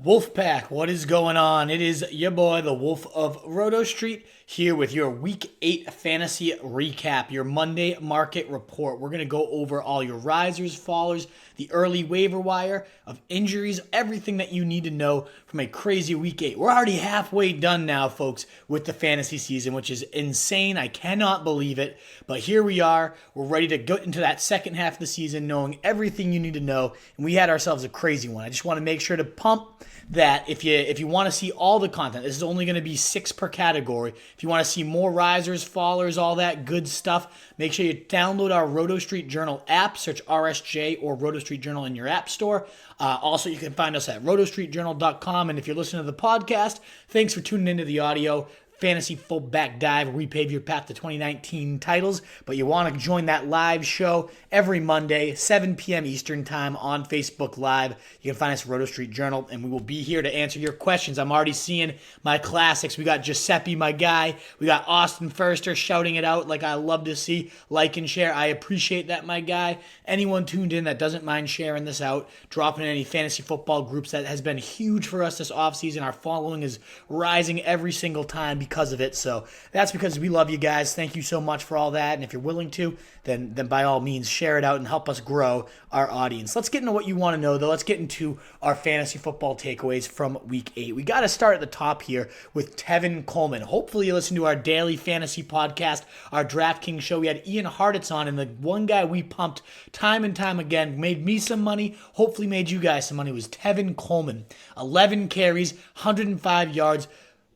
Wolfpack, what is going on? It is your boy, the Wolf of Roto Street, here with your Week 8 Fantasy Recap, your Monday Market Report. We're going to go over all your risers, fallers, the early waiver wire of injuries, everything that you need to know from a crazy Week 8. We're already halfway done now, folks, with the fantasy season, which is insane. I cannot believe it, but here we are. We're ready to go into that second half of the season, knowing everything you need to know, and we had ourselves a crazy one. I just want to make sure to pump that if you want to see all the content, this is only going to be 6 per category. If you want to see more risers, fallers, all that good stuff, make sure you download our Roto Street Journal app. Search RSJ or Roto Street Journal in your app store. Also, you can find us at rotostreetjournal.com. And if you're listening to the podcast, thanks for tuning into the audio. Fantasy fullback dive, repave your path to 2019 titles, but you want to join that live show every Monday, 7 p.m. Eastern time on Facebook Live. You can find us at Roto Street Journal, and we will be here to answer your questions. I'm already seeing my classics. We got Giuseppe, my guy. We got Austin Firster shouting it out like I love to see. Like and share. I appreciate that, my guy. Anyone tuned in that doesn't mind sharing this out, dropping in any fantasy football groups, that has been huge for us this offseason. Our following is rising every single time because of it. So that's because we love you guys. Thank you so much for all that. And if you're willing to, then by all means, share it out and help us grow our audience. Let's get into what you want to know, though. Let's get into our fantasy football takeaways from Week 8. We got to start at the top here with Tevin Coleman. Hopefully you listen to our daily fantasy podcast, our DraftKings show. We had Ian Hartitz on, and the one guy we pumped time and time again, made me some money, hopefully made you guys some money, was Tevin Coleman. 11 carries, 105 yards,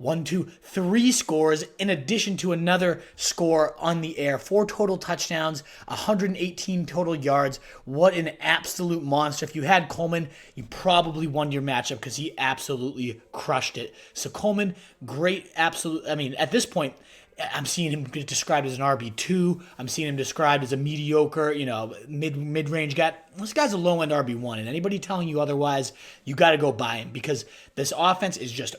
3 scores, in addition to another score on the air. 4 total touchdowns, 118 total yards. What an absolute monster. If you had Coleman, you probably won your matchup because he absolutely crushed it. So Coleman, great, absolute. I mean, at this point, I'm seeing him described as an RB2. I'm seeing him described as a mediocre, mid-range guy. This guy's a low-end RB1, and anybody telling you otherwise, you got to go buy him because this offense is just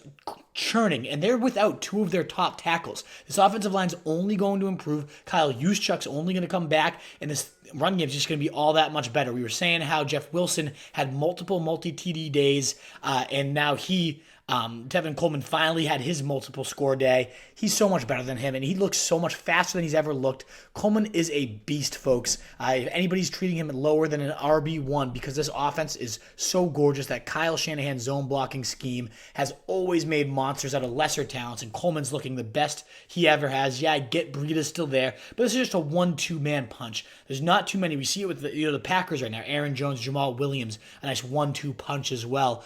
churning, and they're without 2 of their top tackles. This offensive line's only going to improve. Kyle Juszczyk's only going to come back, and this run game is just going to be all that much better. We were saying how Jeff Wilson had multiple multi-TD days, and now Tevin Coleman finally had his multiple score day. He's so much better than him, and he looks so much faster than he's ever looked. Coleman is a beast, folks. If anybody's treating him lower than an RB1, because this offense is so gorgeous, that Kyle Shanahan's zone blocking scheme has always made monsters out of lesser talents, and Coleman's looking the best he ever has. Yeah, I get Breida's still there, but this is just a 1-2 man punch. There's not too many. We see it with the Packers right now. Aaron Jones, Jamal Williams, a nice 1-2 punch as well.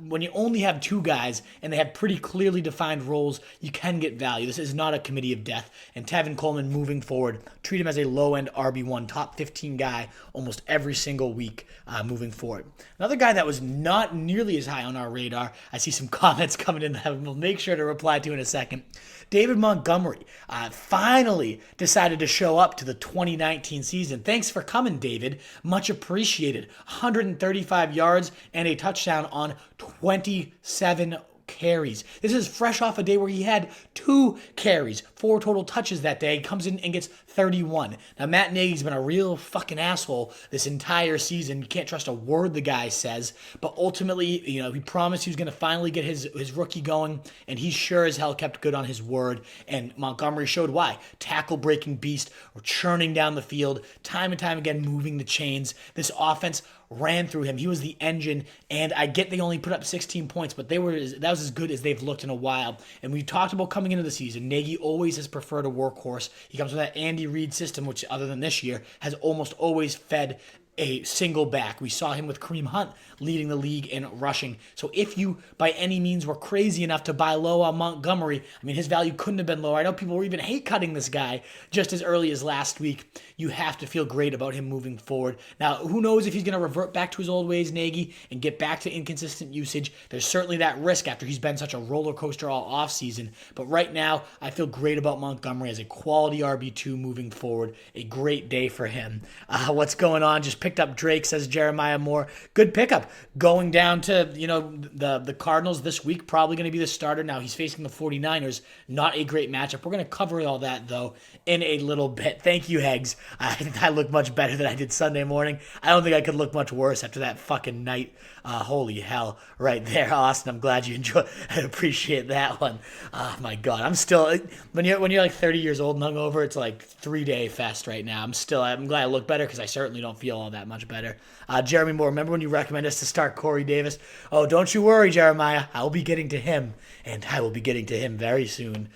When you only have 2 guys and they have pretty clearly defined roles, you can get value. This is not a committee of death. And Tevin Coleman, moving forward, treat him as a low-end RB1, top 15 guy almost every single week moving forward. Another guy that was not nearly as high on our radar, I see some comments coming in that we'll make sure to reply to in a second. David Montgomery finally decided to show up to the 2019 season. Thanks for coming, David. Much appreciated. 135 yards and a touchdown on 27 carries. This is fresh off a day where he had 2 carries, 4 total touches that day. He comes in and gets 31. Now, Matt Nagy's been a real fucking asshole this entire season. You can't trust a word the guy says, but ultimately, he promised he was going to finally get his rookie going, and he sure as hell kept good on his word, and Montgomery showed why. Tackle-breaking beast, or churning down the field, time and time again moving the chains. This offense ran through him. He was the engine, and I get they only put up 16 points, but that was as good as they've looked in a while. And we talked about coming into the season, Nagy always has preferred a workhorse. He comes with that Andy Reid system, which other than this year, has almost always fed a single back. We saw him with Kareem Hunt leading the league in rushing. So if you, by any means, were crazy enough to buy low on Montgomery, I mean, his value couldn't have been lower. I know people were even hate cutting this guy just as early as last week. You have to feel great about him moving forward. Now, who knows if he's going to revert back to his old ways, Nagy, and get back to inconsistent usage. There's certainly that risk after he's been such a roller coaster all offseason. But right now, I feel great about Montgomery as a quality RB2 moving forward. A great day for him. What's going on? Just picked up Drake, says Jeremiah Moore. Good pickup. Going down to, the Cardinals this week, probably going to be the starter. Now he's facing the 49ers. Not a great matchup. We're going to cover all that, though, in a little bit. Thank you, Hegs. I look much better than I did Sunday morning. I don't think I could look much worse after that fucking night. Holy hell, right there, Austin. I'm glad you enjoy. I appreciate that one. Oh my God, I'm still when you're like 30 years old and hungover, it's like 3-day fest right now. I'm glad I look better because I certainly don't feel all that much better. Jeremy Moore, remember when you recommended us to start Corey Davis? Oh, don't you worry, Jeremiah. I'll be getting to him, and I will be getting to him very soon.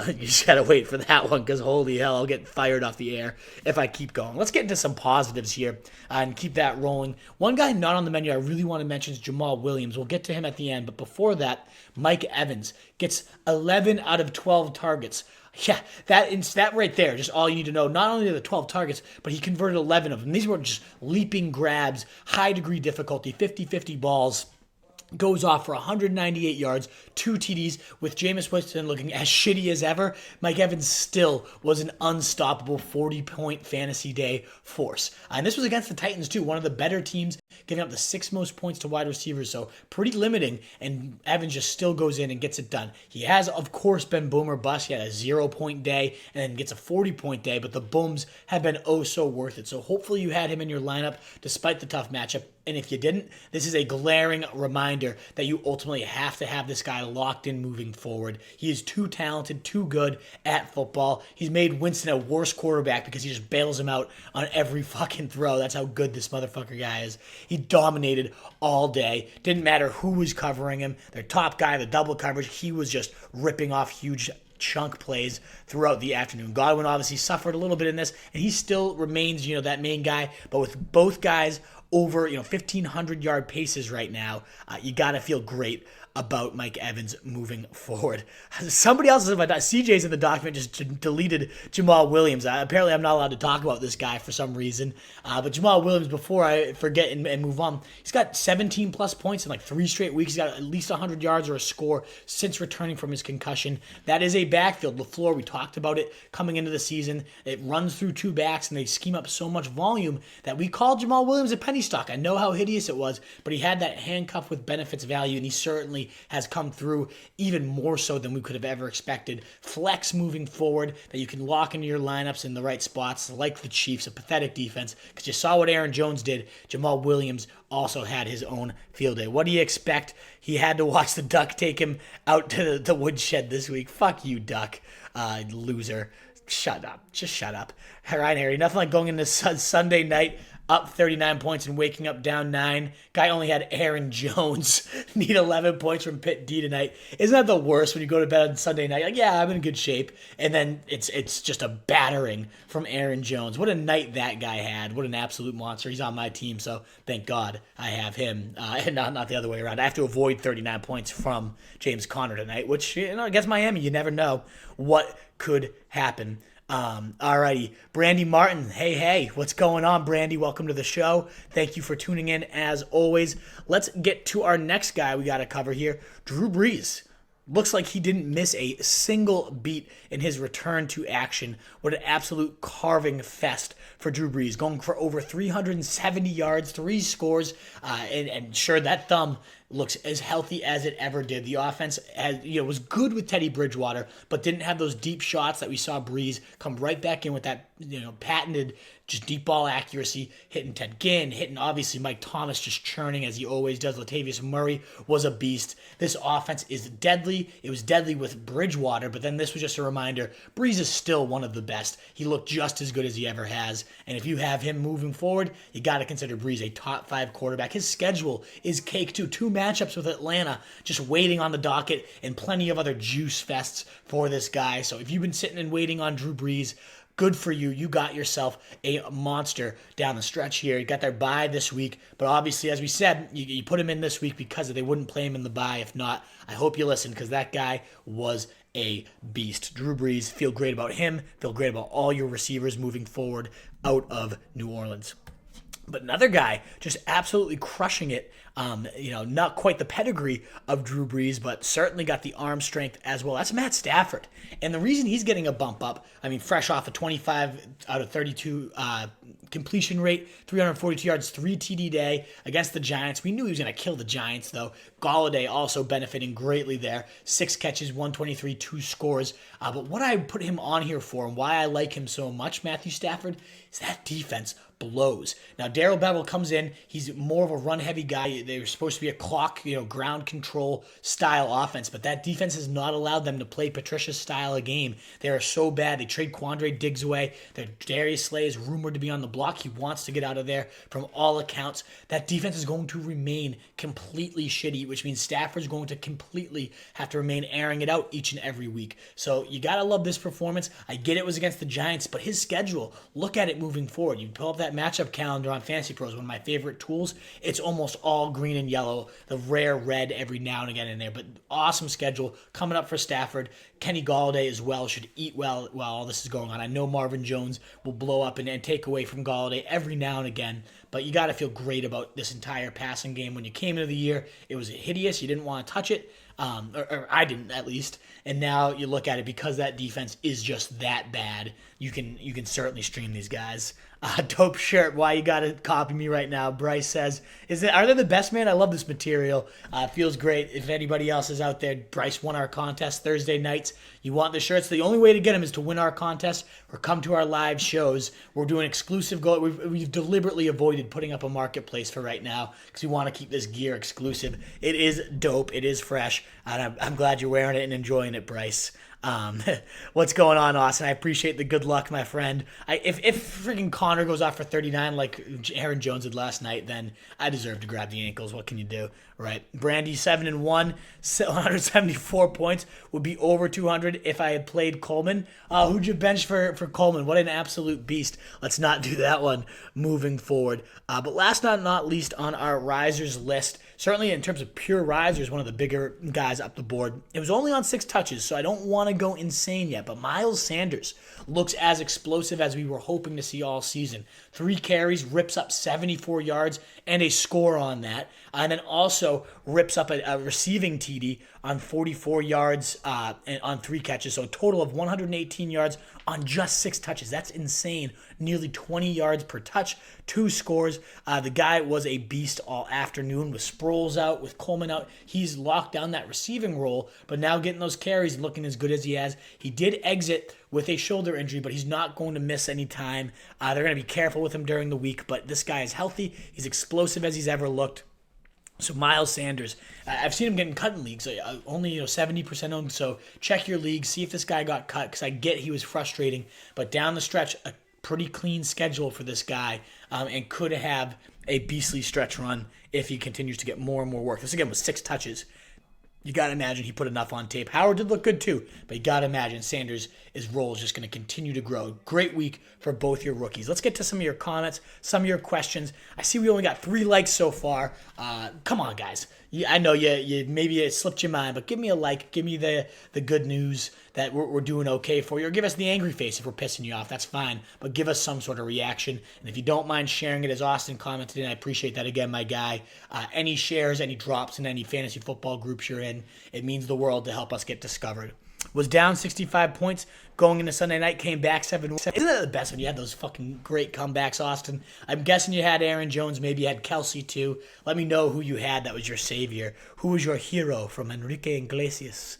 You just gotta wait for that one because holy hell, I'll get fired off the air if I keep going. Let's get into some positives here and keep that rolling. One guy not on the menu I really want to mention is Jamal Williams. We'll get to him at the end, but before that, Mike Evans gets 11 out of 12 targets. Yeah, that right there, just all you need to know. Not only the 12 targets, but he converted 11 of them. These were just leaping grabs, high degree difficulty, 50-50 balls. Goes off for 198 yards, 2 TDs, with Jameis Winston looking as shitty as ever. Mike Evans still was an unstoppable 40-point fantasy day force. And this was against the Titans, too, one of the better teams, giving up the 6th most points to wide receivers, so pretty limiting, and Evans just still goes in and gets it done. He has, of course, been boom or bust. He had a 0-point day and then gets a 40-point day, but the booms have been oh so worth it. So hopefully you had him in your lineup despite the tough matchup. And if you didn't, this is a glaring reminder that you ultimately have to have this guy locked in moving forward. He is too talented, too good at football. He's made Winston a worse quarterback because he just bails him out on every fucking throw. That's how good this motherfucker guy is. He dominated all day. Didn't matter who was covering him. Their top guy, the double coverage, he was just ripping off huge chunk plays throughout the afternoon. Godwin obviously suffered a little bit in this, and he still remains, that main guy. But with both guys over 1,500-yard paces right now, you got to feel great about Mike Evans moving forward. Somebody else is in my CJ's in the document just deleted Jamal Williams. Apparently I'm not allowed to talk about this guy for some reason. But Jamal Williams, before I forget and move on, he's got 17 plus points in like 3 straight weeks. He's got at least 100 yards or a score since returning from his concussion. That is a backfield. LaFleur, we talked about it coming into the season. It runs through 2 backs and they scheme up so much volume that we called Jamal Williams a penny stock. I know how hideous it was, but he had that handcuff with benefits value, and he certainly has come through even more so than we could have ever expected. Flex moving forward that you can lock into your lineups in the right spots, like the Chiefs, a pathetic defense, because you saw what Aaron Jones did. Jamal Williams also had his own field day. What do you expect? He had to watch the Duck take him out to the woodshed this week. Fuck you, Duck. Loser. Shut up. Just shut up. All right, Harry. Nothing like going into Sunday night up 39 points and waking up down 9. Guy only had Aaron Jones need 11 points from Pitt D tonight. Isn't that the worst when you go to bed on Sunday night? Like, yeah, I'm in good shape. And then it's just a battering from Aaron Jones. What a night that guy had. What an absolute monster. He's on my team, so thank God I have him. And not the other way around. I have to avoid 39 points from James Conner tonight, which, against Miami, you never know what could happen. Alrighty, Brandy Martin. Hey, what's going on, Brandy? Welcome to the show. Thank you for tuning in as always. Let's get to our next guy we got to cover here, Drew Brees. Looks like he didn't miss a single beat in his return to action. What an absolute carving fest for Drew Brees, going for over 370 yards, 3 scores, and sure, that thumb looks as healthy as it ever did. The offense was good with Teddy Bridgewater, but didn't have those deep shots that we saw Brees come right back in with that patented just deep ball accuracy, hitting Ted Ginn, hitting obviously Mike Thomas, just churning as he always does. Latavius Murray was a beast. This offense is deadly. It was deadly with Bridgewater, but then this was just a reminder, Brees is still one of the best. He looked just as good as he ever has, and if you have him moving forward, you got to consider Brees a top 5 quarterback. His schedule is cake too. 2 matchups with Atlanta just waiting on the docket, and plenty of other juice fests for this guy. So if you've been sitting and waiting on Drew Brees, good for you. You got yourself a monster down the stretch here. You got their bye this week, but obviously, as we said, you put him in this week because they wouldn't play him in the bye. If not, I hope you listen, because that guy was a beast. Drew Brees, feel great about him. Feel great about all your receivers moving forward out of New Orleans. But another guy just absolutely crushing it. Not quite the pedigree of Drew Brees, but certainly got the arm strength as well. That's Matt Stafford. And the reason he's getting a bump up, fresh off a 25 out of 32 completion rate, 342 yards, 3 TD day against the Giants. We knew he was going to kill the Giants, though. Galladay also benefiting greatly there. 6 catches, 123, 2 scores. But what I put him on here for and why I like him so much, Matthew Stafford, is that defense blows. Now, Darrell Bevel comes in. He's more of a run-heavy guy. They're supposed to be a clock, ground control style offense, but that defense has not allowed them to play Patricia's style of game. They are so bad. They trade Quandre Diggs away. Darius Slay is rumored to be on the block. He wants to get out of there from all accounts. That defense is going to remain completely shitty, which means Stafford's going to completely have to remain airing it out each and every week. So you got to love this performance. I get it was against the Giants, but his schedule, look at it moving forward. You pull up that matchup calendar on Fantasy Pros, one of my favorite tools. It's almost all green and yellow, the rare red every now and again in there, but awesome schedule coming up for Stafford. Kenny Galladay as well should eat well while all this is going on. I know Marvin Jones will blow up and take away from Galladay every now and again, but you got to feel great about this entire passing game. When you came into the year, it was hideous. You didn't want to touch it, or I didn't at least. And now you look at it, because that defense is just that bad, you can certainly stream these guys. Dope shirt. Why you gotta copy me right now? Bryce says, are they the best, man? I love this material. Feels great. If anybody else is out there, Bryce won our contest Thursday nights. You want the shirts? The only way to get them is to win our contest or come to our live shows. We're doing exclusive goal. We've deliberately avoided putting up a marketplace for right now because we want to keep this gear exclusive. It is dope. It is fresh. And I'm glad you're wearing it and enjoying it, Bryce. What's going on, Austin? I appreciate the good luck, my friend. If freaking Connor goes off for 39 like Aaron Jones did last night, then I deserve to grab the ankles. What can you do, right? Brandy 7-1, 174 points, would be over 200 if I had played Coleman. Who'd you bench for Coleman? What an absolute beast. Let's not do that one moving forward. But last but not least on our risers list, certainly in terms of pure risers, one of the bigger guys up the board. It was only on 6 touches, so I don't want to go insane yet, but Miles Sanders looks as explosive as we were hoping to see all season. 3 carries, rips up 74 yards and a score on that, and then also rips up a receiving TD on 44 yards and on 3 catches, so a total of 118 yards on just 6 touches. That's insane. Nearly 20 yards per touch, 2 scores. The guy was a beast all afternoon with Sproles out, with Coleman out. He's locked down that receiving role, but now getting those carries and looking as good as he has. He did exit with a shoulder injury, but he's not going to miss any time. They're going to be careful with him during the week, but this guy is healthy. He's explosive as he's ever looked. So Miles Sanders, I've seen him getting cut in leagues, only 70% owned. So check your league, see if this guy got cut, because I get he was frustrating, but down the stretch, a pretty clean schedule for this guy, and could have a beastly stretch run if he continues to get more and more work. This again was 6 touches. You got to imagine he put enough on tape. Howard did look good too, but you got to imagine Sanders' role is just going to continue to grow. Great week for both your rookies. Let's get to some of your comments, some of your questions. I see we only got 3 likes so far. Come on, guys. I know you maybe it slipped your mind, but give me a like. Give me the good news that we're doing okay for you. Or give us the angry face if we're pissing you off. That's fine, but give us some sort of reaction. And if you don't mind sharing it, as Austin commented, and I appreciate that again, my guy. Any shares, any drops in any fantasy football groups you're in, it means the world to help us get discovered. Was down 65 points going into Sunday night, came back 7-1. Isn't that the best when you had those fucking great comebacks, Austin? I'm guessing you had Aaron Jones, maybe you had Kelsey too. Let me know who you had that was your savior. Who was your hero from Enrique Iglesias?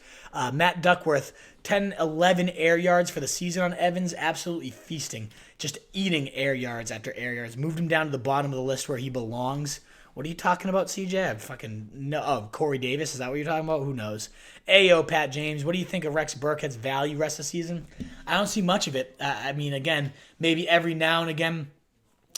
Matt Duckworth, 10-11 air yards for the season on Evans, absolutely feasting. Just eating air yards after air yards. Moved him down to the bottom of the list where he belongs. What are you talking about, CJ? I fucking no. Oh, Corey Davis, is that what you're talking about? Who knows? Ayo, Pat James, what do you think of Rex Burkhead's value rest of the season? I don't see much of it. Again, maybe every now and again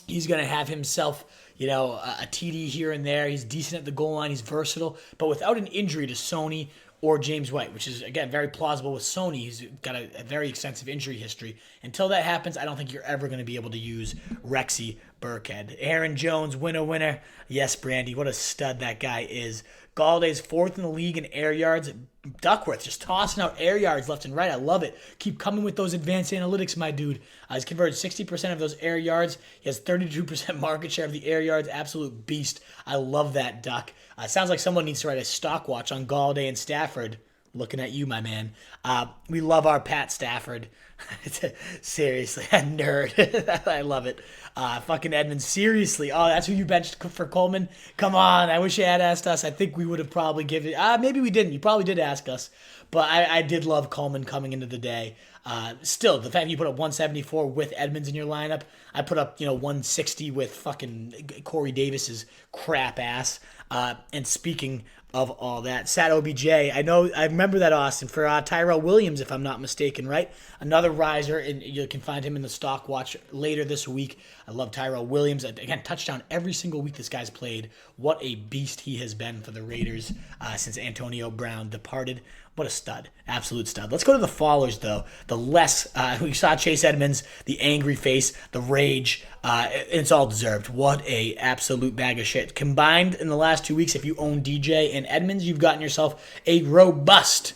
he's going to have himself, a TD here and there. He's decent at the goal line. He's versatile. But without an injury to Sony or James White, which is, again, very plausible with Sony. He's got a very extensive injury history. Until that happens, I don't think you're ever going to be able to use Rexy Burkhead. Aaron Jones, winner. Yes, Brandy, what a stud that guy is. Galladay's fourth in the league in air yards. Duckworth just tossing out air yards left and right. I love it. Keep coming with those advanced analytics, my dude. He's converted 60% of those air yards. He has 32% market share of the air yards. Absolute beast. I love that Duck. Sounds like someone needs to write a stock watch on Galladay and Stafford. Looking at you, my man. We love our Pat Stafford. Seriously, a nerd. I love it. Fucking Edmonds, seriously. Oh, that's who you benched for Coleman? Come on, I wish you had asked us. I think we would have probably given maybe we didn't. You probably did ask us. But I did love Coleman coming into the day. Still, the fact you put up 174 with Edmonds in your lineup, I put up 160 with fucking Corey Davis's crap ass. And speaking of all that, Sat OBJ, I remember that, Austin, for Tyrell Williams, if I'm not mistaken, right? Another riser, and you can find him in the stock watch later this week. I love Tyrell Williams. Again, touchdown every single week this guy's played. What a beast he has been for the Raiders since Antonio Brown departed. What a stud. Absolute stud. Let's go to the fallers, though. The less, we saw Chase Edmonds, the angry face, the rage. It's all deserved. What a absolute bag of shit. Combined in the last 2 weeks, if you own DJ and Edmonds, you've gotten yourself a robust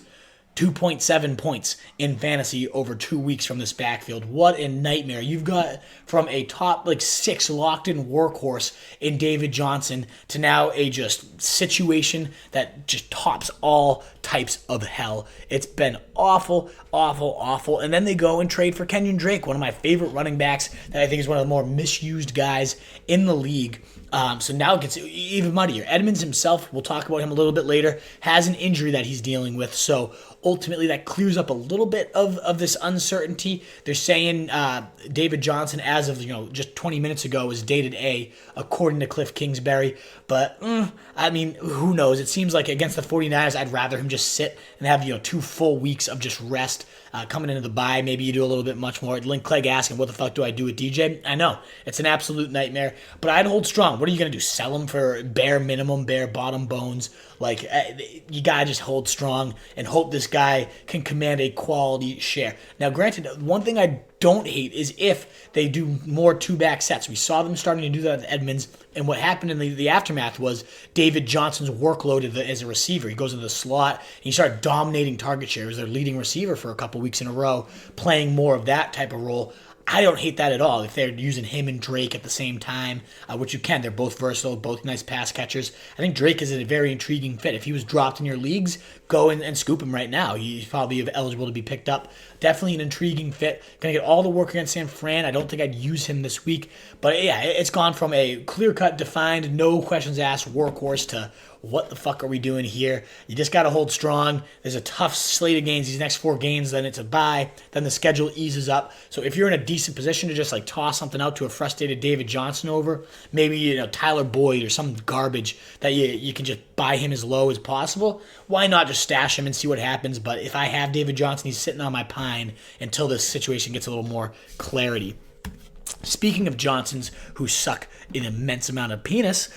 2.7 points in fantasy over 2 weeks from this backfield. What a nightmare. You've got from a top 6 locked in workhorse in David Johnson to now a just situation that just tops all types of hell. It's been awful. And then they go and trade for Kenyon Drake, one of my favorite running backs that I think is one of the more misused guys in the league. So now it gets even muddier. Edmonds himself, we'll talk about him a little bit later, has an injury that he's dealing with. So ultimately that clears up a little bit of this uncertainty. They're saying David Johnson, as of just 20 minutes ago, is dated A, according to Cliff Kingsbury. But, who knows? It seems like against the 49ers, I'd rather him just sit and have 2 full weeks of just rest. Coming into the bye, maybe you do a little bit much more. Link Clegg asking, what the fuck do I do with DJ? I know, it's an absolute nightmare, but I'd hold strong. What are you going to do, sell him for bare minimum, bare bottom bones? You got to just hold strong and hope this guy can command a quality share. Now, granted, one thing I don't hate is if they do more 2-back sets. We saw them starting to do that with Edmonds, and what happened in the aftermath was David Johnson's workload as a receiver. He goes into the slot, and he started dominating target share as their leading receiver for a couple weeks in a row, playing more of that type of role. I don't hate that at all if they're using him and Drake at the same time, which you can. They're both versatile, both nice pass catchers. I think Drake is a very intriguing fit. If he was dropped in your leagues, go and scoop him right now. He's probably eligible to be picked up. Definitely an intriguing fit. Going to get all the work against San Fran. I don't think I'd use him this week. But yeah, it's gone from a clear-cut, defined, no questions asked workhorse to what the fuck are we doing here? You just got to hold strong. There's a tough slate of games these next 4 games. Then it's a bye. Then the schedule eases up. So if you're in a decent position to just toss something out to a frustrated David Johnson over, maybe Tyler Boyd or some garbage that you can just buy him as low as possible, why not just stash him and see what happens? But if I have David Johnson, he's sitting on my pine until this situation gets a little more clarity. Speaking of Johnsons who suck an immense amount of penis,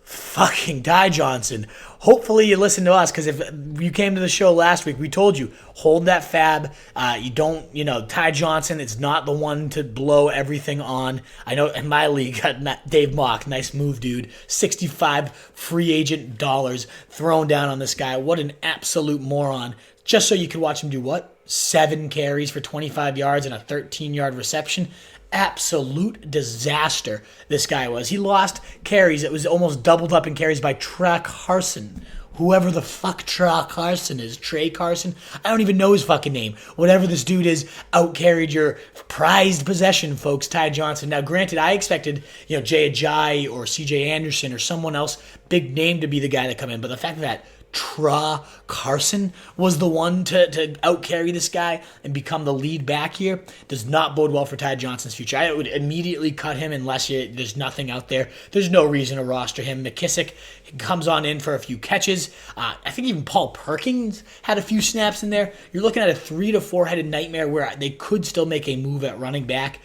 fucking Ty Johnson. Hopefully you listen to us, because if you came to the show last week, we told you, hold that fab. You don't, Ty Johnson, it's not the one to blow everything on. I know in my league, got Dave Mock, nice move, dude. 65 free agent dollars thrown down on this guy. What an absolute moron. Just so you could watch him do what? 7 carries for 25 yards and a 13-yard reception. Absolute disaster this guy was. He lost carries. It was almost doubled up in carries by Tra Carson. Whoever the fuck Tra Carson is. Trey Carson? I don't even know his fucking name. Whatever this dude is, out-carried your prized possession, folks, Ty Johnson. Now, granted, I expected, Jay Ajayi or CJ Anderson or someone else, big name, to be the guy to come in. But the fact that Tra Carson was the one to out-carry this guy and become the lead back here does not bode well for Ty Johnson's future. I would immediately cut him unless there's nothing out there. There's no reason to roster him. McKissick comes on in for a few catches. I think even Paul Perkins had a few snaps in there. You're looking at a 3 to 4 headed nightmare where they could still make a move at running back.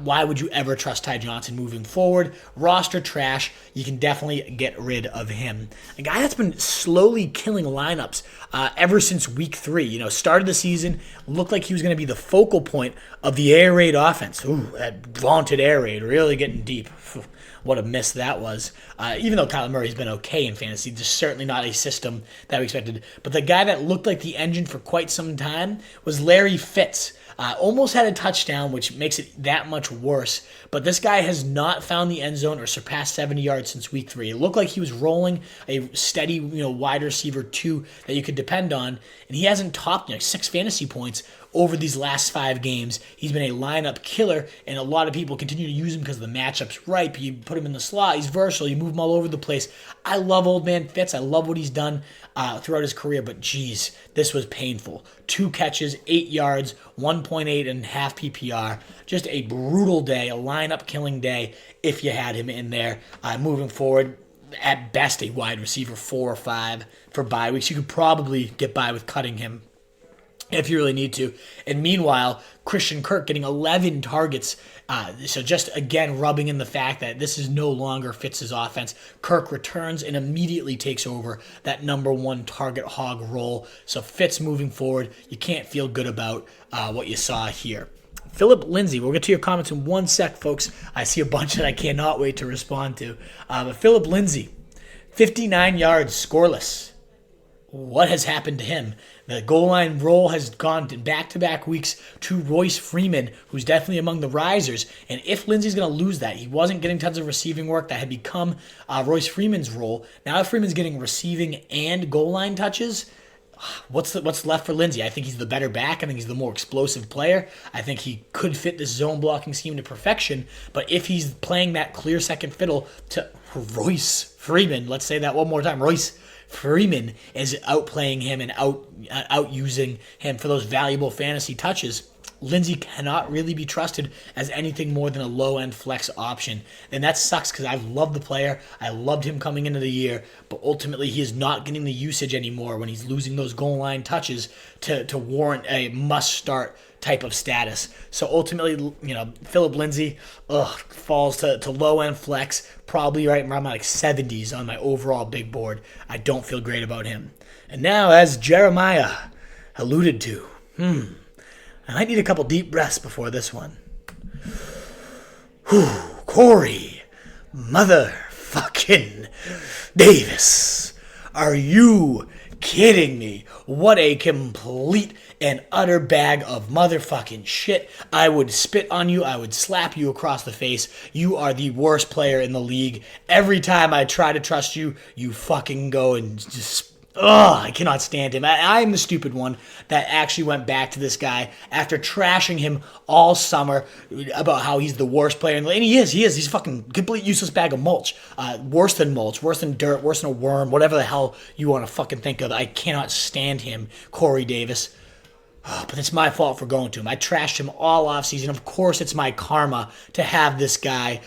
Why would you ever trust Ty Johnson moving forward? Roster trash. You can definitely get rid of him. A guy that's been slowly killing lineups ever since week 3. Started the season, looked like he was going to be the focal point of the air raid offense. Ooh, that vaunted air raid, really getting deep. What a miss that was. Even though Kyler Murray's been okay in fantasy, just certainly not a system that we expected. But the guy that looked like the engine for quite some time was Larry Fitz. Almost had a touchdown, which makes it that much worse. But this guy has not found the end zone or surpassed 70 yards since week 3. It looked like he was rolling a steady, wide receiver 2 that you could depend on. And he hasn't topped 6 fantasy points over these last 5 games. He's been a lineup killer, and a lot of people continue to use him because the matchup's ripe. You put him in the slot. He's versatile. You move him all over the place. I love old man Fitz. I love what he's done throughout his career, but geez, this was painful. 2 catches, 8 yards, 1.8 and half PPR. Just a brutal day, a lineup killing day if you had him in there. Moving forward, at best a wide receiver 4 or 5 for bye weeks. You could probably get by with cutting him if you really need to. And meanwhile, Christian Kirk getting 11 targets. So just, again, rubbing in the fact that this is no longer Fitz's offense. Kirk returns and immediately takes over that number 1 target hog role. So Fitz moving forward, you can't feel good about what you saw here. Philip Lindsay, we'll get to your comments in 1 sec, folks. I see a bunch that I cannot wait to respond to. But Philip Lindsay, 59 yards, scoreless. What has happened to him? The goal line role has gone to back-to-back weeks to Royce Freeman, who's definitely among the risers. And if Lindsay's going to lose that, he wasn't getting tons of receiving work. That had become Royce Freeman's role. Now if Freeman's getting receiving and goal line touches, what's left for Lindsay? I think he's the better back. I think he's the more explosive player. I think he could fit this zone blocking scheme to perfection. But if he's playing that clear second fiddle to Royce Freeman, let's say that one more time, Royce Freeman is outplaying him and out using him for those valuable fantasy touches, Lindsay cannot really be trusted as anything more than a low-end flex option. And that sucks because I love the player. I loved him coming into the year, but ultimately he is not getting the usage anymore when he's losing those goal line touches to warrant a must-start type of status. So ultimately, Philip Lindsay falls to low-end flex, probably right around like 70s on my overall big board. I don't feel great about him. And now, as Jeremiah alluded to, I might need a couple deep breaths before this one. Corey motherfucking Davis. Are you kidding me? What a complete and utter bag of motherfucking shit. I would spit on you. I would slap you across the face. You are the worst player in the league. Every time I try to trust you, you fucking go and just... I cannot stand him. I'm the stupid one that actually went back to this guy after trashing him all summer about how he's the worst player in the league. And he is. He's a fucking complete useless bag of mulch. Worse than mulch, worse than dirt, worse than a worm, whatever the hell you want to fucking think of. I cannot stand him, Corey Davis. But it's my fault for going to him. I trashed him all offseason. Of course, it's my karma to have this guy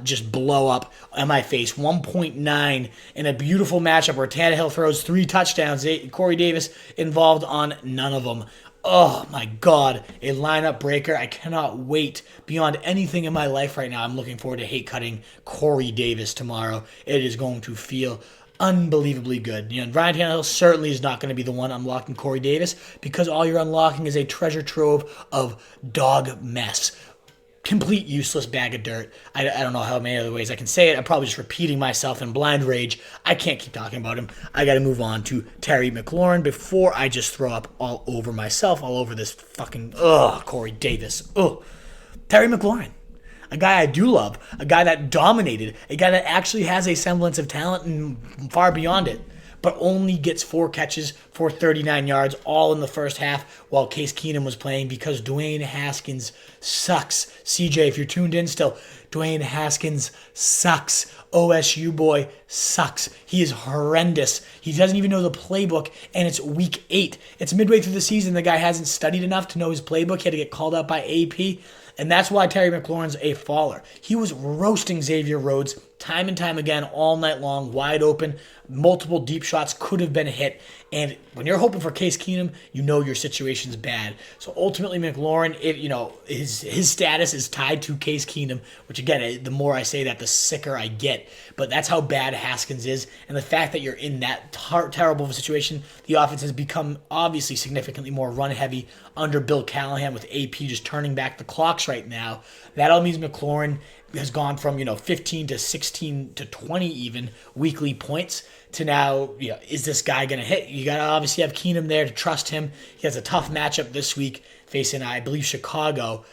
just blow up in my face. 1.9 in a beautiful matchup where Tannehill throws 3 touchdowns. Corey Davis involved on none of them. Oh, my God. A lineup breaker. I cannot wait. Beyond anything in my life right now, I'm looking forward to hate cutting Corey Davis tomorrow. It is going to feel unbelievably good. Ryan Tannehill certainly is not going to be the one unlocking Corey Davis because all you're unlocking is a treasure trove of dog mess. Complete useless bag of dirt. I don't know how many other ways I can say it. I'm probably just repeating myself in blind rage. I can't keep talking about him. I got to move on to Terry McLaurin before I just throw up all over myself, all over this fucking, Corey Davis. Terry McLaurin. A guy I do love, a guy that dominated, a guy that actually has a semblance of talent and far beyond it, but only gets 4 catches for 39 yards, all in the first half while Case Keenum was playing because Dwayne Haskins sucks. CJ, if you're tuned in still, Dwayne Haskins sucks. OSU boy sucks. He is horrendous. He doesn't even know the playbook, and it's week 8. It's midway through the season. The guy hasn't studied enough to know his playbook. He had to get called out by AP. And that's why Terry McLaurin's a faller. He was roasting Xavier Rhodes time and time again, all night long, wide open. Multiple deep shots could have been hit. And when you're hoping for Case Keenum, you know your situation's bad. So ultimately, McLaurin, his status is tied to Case Keenum, which again, the more I say that, the sicker I get. But that's how bad Haskins is. And the fact that you're in that terrible of a situation, the offense has become obviously significantly more run-heavy under Bill Callahan, with AP just turning back the clocks right now. That all means McLaurin has gone from 15 to 16 to 20 even weekly points to now, is this guy going to hit? You got to obviously have Keenum there to trust him. He has a tough matchup this week facing, I believe, Chicago.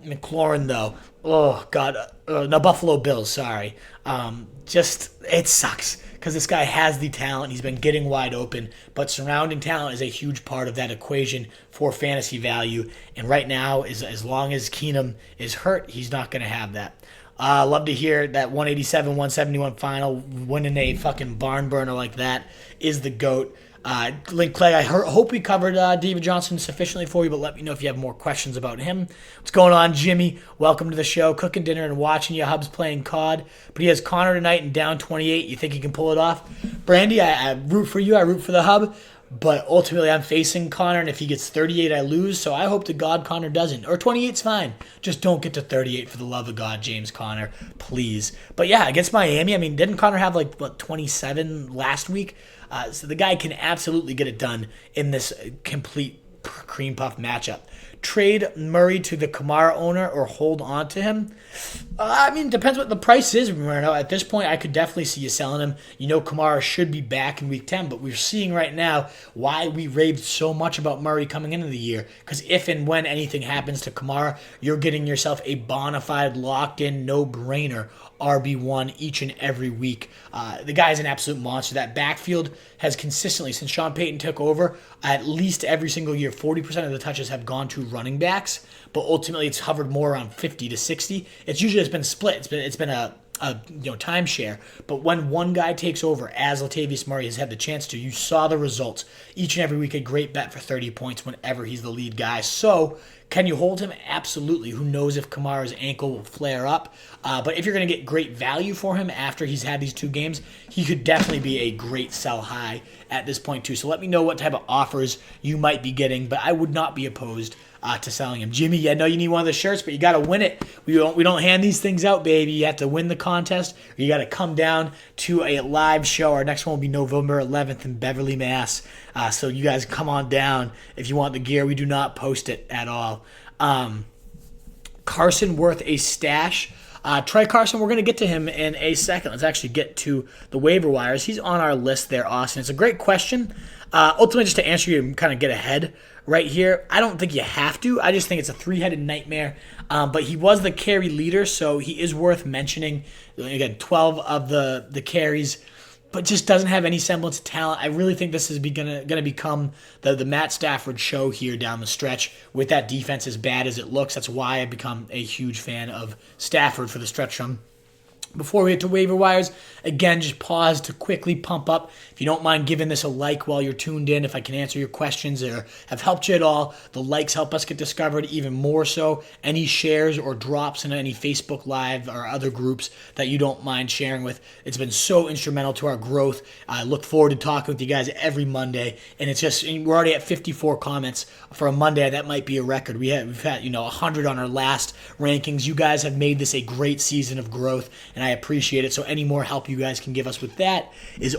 McLaurin, though, oh, God, no, Buffalo Bills, sorry. It sucks because this guy has the talent. He's been getting wide open, but surrounding talent is a huge part of that equation for fantasy value. And right now, as long as Keenum is hurt, he's not going to have that. Love to hear that 187-171 final, winning a fucking barn burner like that is the GOAT. Clay, I hope we covered David Johnson sufficiently for you, but let me know if you have more questions about him. What's going on, Jimmy? Welcome to the show. Cooking dinner and watching you. Hub's playing COD, but he has Connor tonight and down 28. You think he can pull it off? Brandy, I root for you. I root for the Hub. But ultimately, I'm facing Connor, and if he gets 38, I lose. So I hope to God Connor doesn't. Or 28's fine. Just don't get to 38 for the love of God, James Conner, please. But yeah, against Miami, I mean, didn't Connor have 27 last week? So the guy can absolutely get it done in this complete cream puff matchup. Trade Murray to the Kamara owner or hold on to him? Depends what the price is. At this point, I could definitely see you selling him. Kamara should be back in week 10, but we're seeing right now why we raved so much about Murray coming into the year. Because if and when anything happens to Kamara, you're getting yourself a bona fide, locked-in, no-brainer RB1 each and every week. The guy's an absolute monster. That backfield has consistently, since Sean Payton took over, at least every single year, 40% of the touches have gone to running backs, but ultimately it's hovered more around 50 to 60. It's usually been split. It's been a timeshare. But when one guy takes over, as Latavius Murray has had the chance to, you saw the results. Each and every week, a great bet for 30 points whenever he's the lead guy. So, can you hold him? Absolutely. Who knows if Kamara's ankle will flare up. But if you're going to get great value for him after he's had these 2 games, he could definitely be a great sell high at this point too. So let me know what type of offers you might be getting, but I would not be opposed to selling him. Jimmy, I know you need one of the shirts, but you got to win it. We don't hand these things out, baby. You have to win the contest, or you got to come down to a live show. Our next one will be November 11th in Beverly, Mass. So you guys come on down if you want the gear. We do not post it at all. Carson worth a stash. Trey Carson, we're going to get to him in a second. Let's actually get to the waiver wires. He's on our list there, Austin. It's a great question. Ultimately, just to answer you and kind of get ahead right here, I don't think you have to. I just think it's a 3-headed nightmare. But he was the carry leader, so he is worth mentioning. Again, 12 of the carries, but just doesn't have any semblance of talent. I really think this is going to become the Matt Stafford show here down the stretch with that defense as bad as it looks. That's why I've become a huge fan of Stafford for the stretch run. Before we get to waiver wires, again, just pause to quickly pump up. If you don't mind giving this a like while you're tuned in, if I can answer your questions or have helped you at all, the likes help us get discovered even more so. Any shares or drops in any Facebook Live or other groups that you don't mind sharing with, it's been so instrumental to our growth. I look forward to talking with you guys every Monday, and we're already at 54 comments for a Monday. That might be a record. We've had 100 on our last rankings. You guys have made this a great season of growth, and I appreciate it. So any more help you guys can give us with that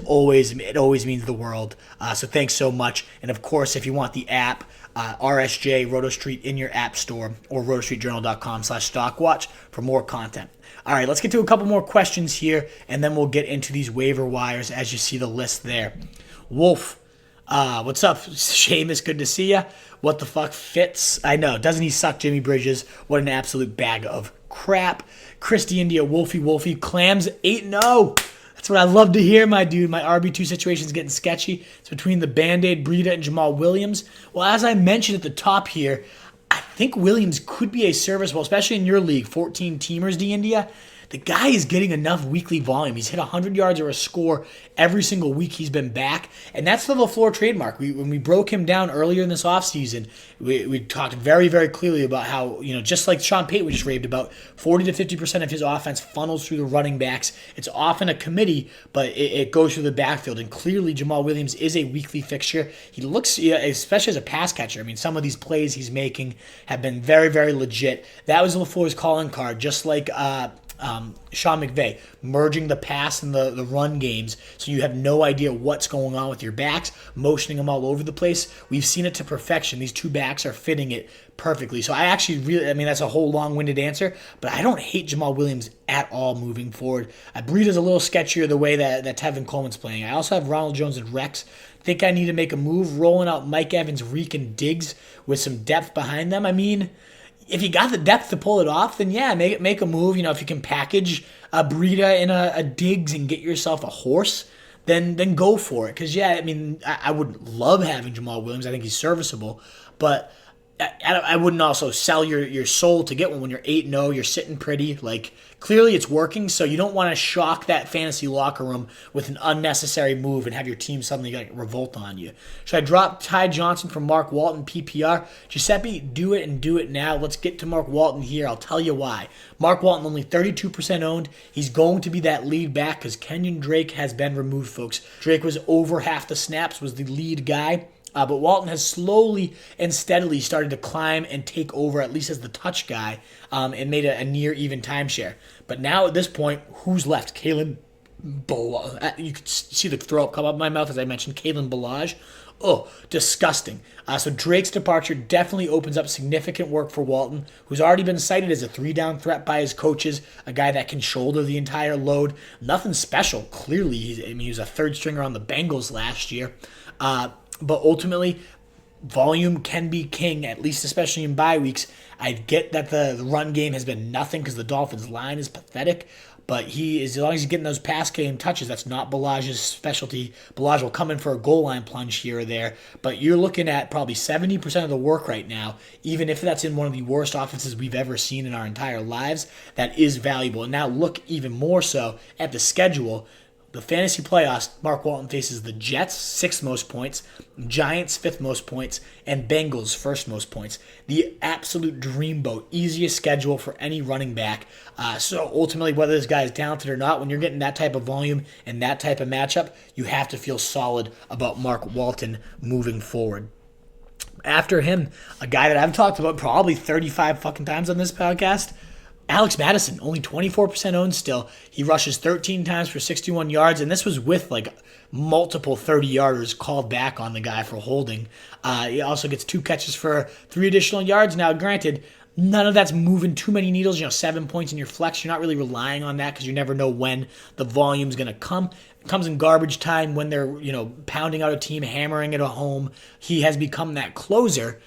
always means the world. So thanks so much. And of course, if you want the app, RSJ RotoStreet in your app store or rotostreetjournal.com/stockwatch for more content. All right, let's get to a couple more questions here, and then we'll get into these waiver wires as you see the list there. Wolf, what's up? Seamus, good to see ya. What the fuck, Fitz? I know, doesn't he suck, Jimmy Bridges? What an absolute bag of crap. Christy India, Wolfie, Clams 8-0. That's what I love to hear, my dude. My RB2 situation's getting sketchy. It's between the Band-Aid, Breida, and Jamal Williams. Well, as I mentioned at the top here, I think Williams could be a serviceable, especially in your league, 14 teamers, D India. the guy is getting enough weekly volume. He's hit 100 yards or a score every single week he's been back, and that's the LaFleur trademark. When we broke him down earlier in this offseason, we talked very, very clearly about how, just like Sean Payton we just raved about, 40 to 50% of his offense funnels through the running backs. It's often a committee, but it goes through the backfield, and clearly Jamal Williams is a weekly fixture. He looks, especially as a pass catcher, I mean, some of these plays he's making have been very, very legit. That was LaFleur's calling card, just like Sean McVay, merging the pass and the run games so you have no idea what's going on with your backs, motioning them all over the place. We've seen it to perfection. These two backs are fitting it perfectly. So I actually that's a whole long-winded answer, but I don't hate Jamal Williams at all moving forward. Breida's a little sketchier the way that Tevin Coleman's playing. I also have Ronald Jones and Rex. Think I need to make a move, rolling out Mike Evans, Reek, and Diggs with some depth behind them. I mean, if you got the depth to pull it off, then yeah, make a move. If you can package a Breida and a Diggs and get yourself a horse, then go for it. Because yeah, I mean, I would love having Jamal Williams. I think he's serviceable, but I wouldn't also sell your soul to get one when you're 8-0. You're sitting pretty. Like, clearly it's working, so you don't want to shock that fantasy locker room with an unnecessary move and have your team suddenly revolt on you. Should I drop Ty Johnson from Mark Walton PPR? Giuseppe, do it and do it now. Let's get to Mark Walton here. I'll tell you why. Mark Walton only 32% owned. He's going to be that lead back because Kenyon Drake has been removed, folks. Drake was over half the snaps, was the lead guy. But Walton has slowly and steadily started to climb and take over, at least as the touch guy, and made a near even timeshare. But now at this point, who's left? Kalen Balaj. You could see the throw up come up my mouth as I mentioned Kalen Balaj. Oh, disgusting. So Drake's departure definitely opens up significant work for Walton, who's already been cited as a 3-down threat by his coaches, a guy that can shoulder the entire load. Nothing special, clearly. He was a third stringer on the Bengals last year. But ultimately, volume can be king, at least especially in bye weeks. I get that the run game has been nothing because the Dolphins' line is pathetic, but as long as he's getting those pass game touches, that's not Balaj's specialty. Balaj will come in for a goal line plunge here or there, but you're looking at probably 70% of the work right now, even if that's in one of the worst offenses we've ever seen in our entire lives. That is valuable. And now look even more so at the schedule. The fantasy playoffs, Mark Walton faces the Jets, 6th most points, Giants, 5th most points, and Bengals, 1st most points. The absolute dreamboat, easiest schedule for any running back. So ultimately, whether this guy is talented or not, when you're getting that type of volume and that type of matchup, you have to feel solid about Mark Walton moving forward. After him, a guy that I've talked about probably 35 fucking times on this podcast, Alex Madison, only 24% owned still. He rushes 13 times for 61 yards, and this was with multiple 30-yarders called back on the guy for holding. He also gets 2 catches for 3 additional yards. Now, granted, none of that's moving too many needles. 7 points in your flex. You're not really relying on that because you never know when the volume's going to come. It comes in garbage time when they're pounding out a team, hammering it at home. He has become that closer.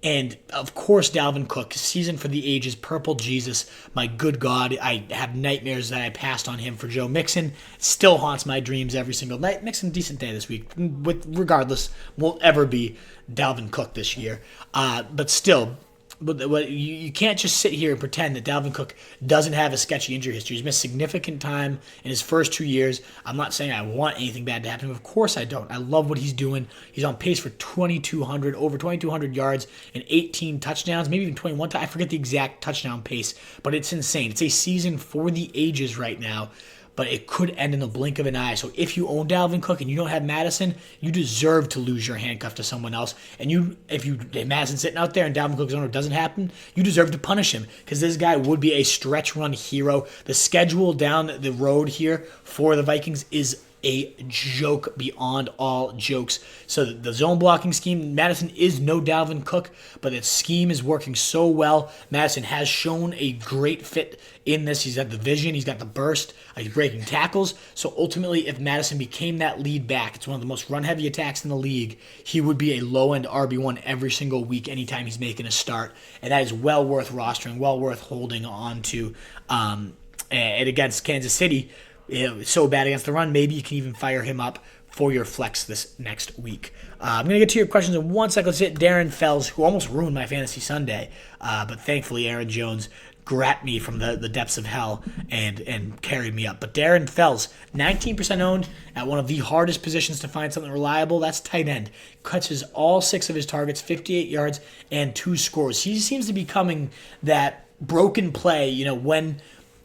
And, of course, Dalvin Cook, season for the ages, purple Jesus. My good God, I have nightmares that I passed on him for Joe Mixon. Still haunts my dreams every single night. Mixon, decent day this week. Regardless, won't ever be Dalvin Cook this year. But still, you can't just sit here and pretend that Dalvin Cook doesn't have a sketchy injury history. He's missed significant time in his first 2 years. I'm not saying I want anything bad to happen. Of course I don't. I love what he's doing. He's on pace for over 2,200 yards and 18 touchdowns, maybe even 21. I forget the exact touchdown pace, but it's insane. It's a season for the ages right now. But it could end in the blink of an eye. So if you own Dalvin Cook and you don't have Madison, you deserve to lose your handcuff to someone else. And if Madison's sitting out there and Dalvin Cook's owner doesn't happen, you deserve to punish him because this guy would be a stretch run hero. The schedule down the road here for the Vikings is a joke beyond all jokes. So the zone blocking scheme, Madison is no Dalvin Cook, but its scheme is working so well. Madison has shown a great fit in this. He's got the vision, he's got the burst, he's breaking tackles. So ultimately, if Madison became that lead back, it's one of the most run-heavy attacks in the league, he would be a low-end RB1 every single week anytime he's making a start. And that is well worth rostering, well worth holding on to. And against Kansas City, it's so bad against the run, maybe you can even fire him up for your flex this next week. I'm going to get to your questions in 1 second. Let's hit Darren Fells, who almost ruined my Fantasy Sunday, but thankfully Aaron Jones grabbed me from the depths of hell and carried me up. But Darren Fells, 19% owned at one of the hardest positions to find something reliable. That's tight end. Catches all 6 of his targets, 58 yards, and 2 scores. He seems to be becoming that broken play,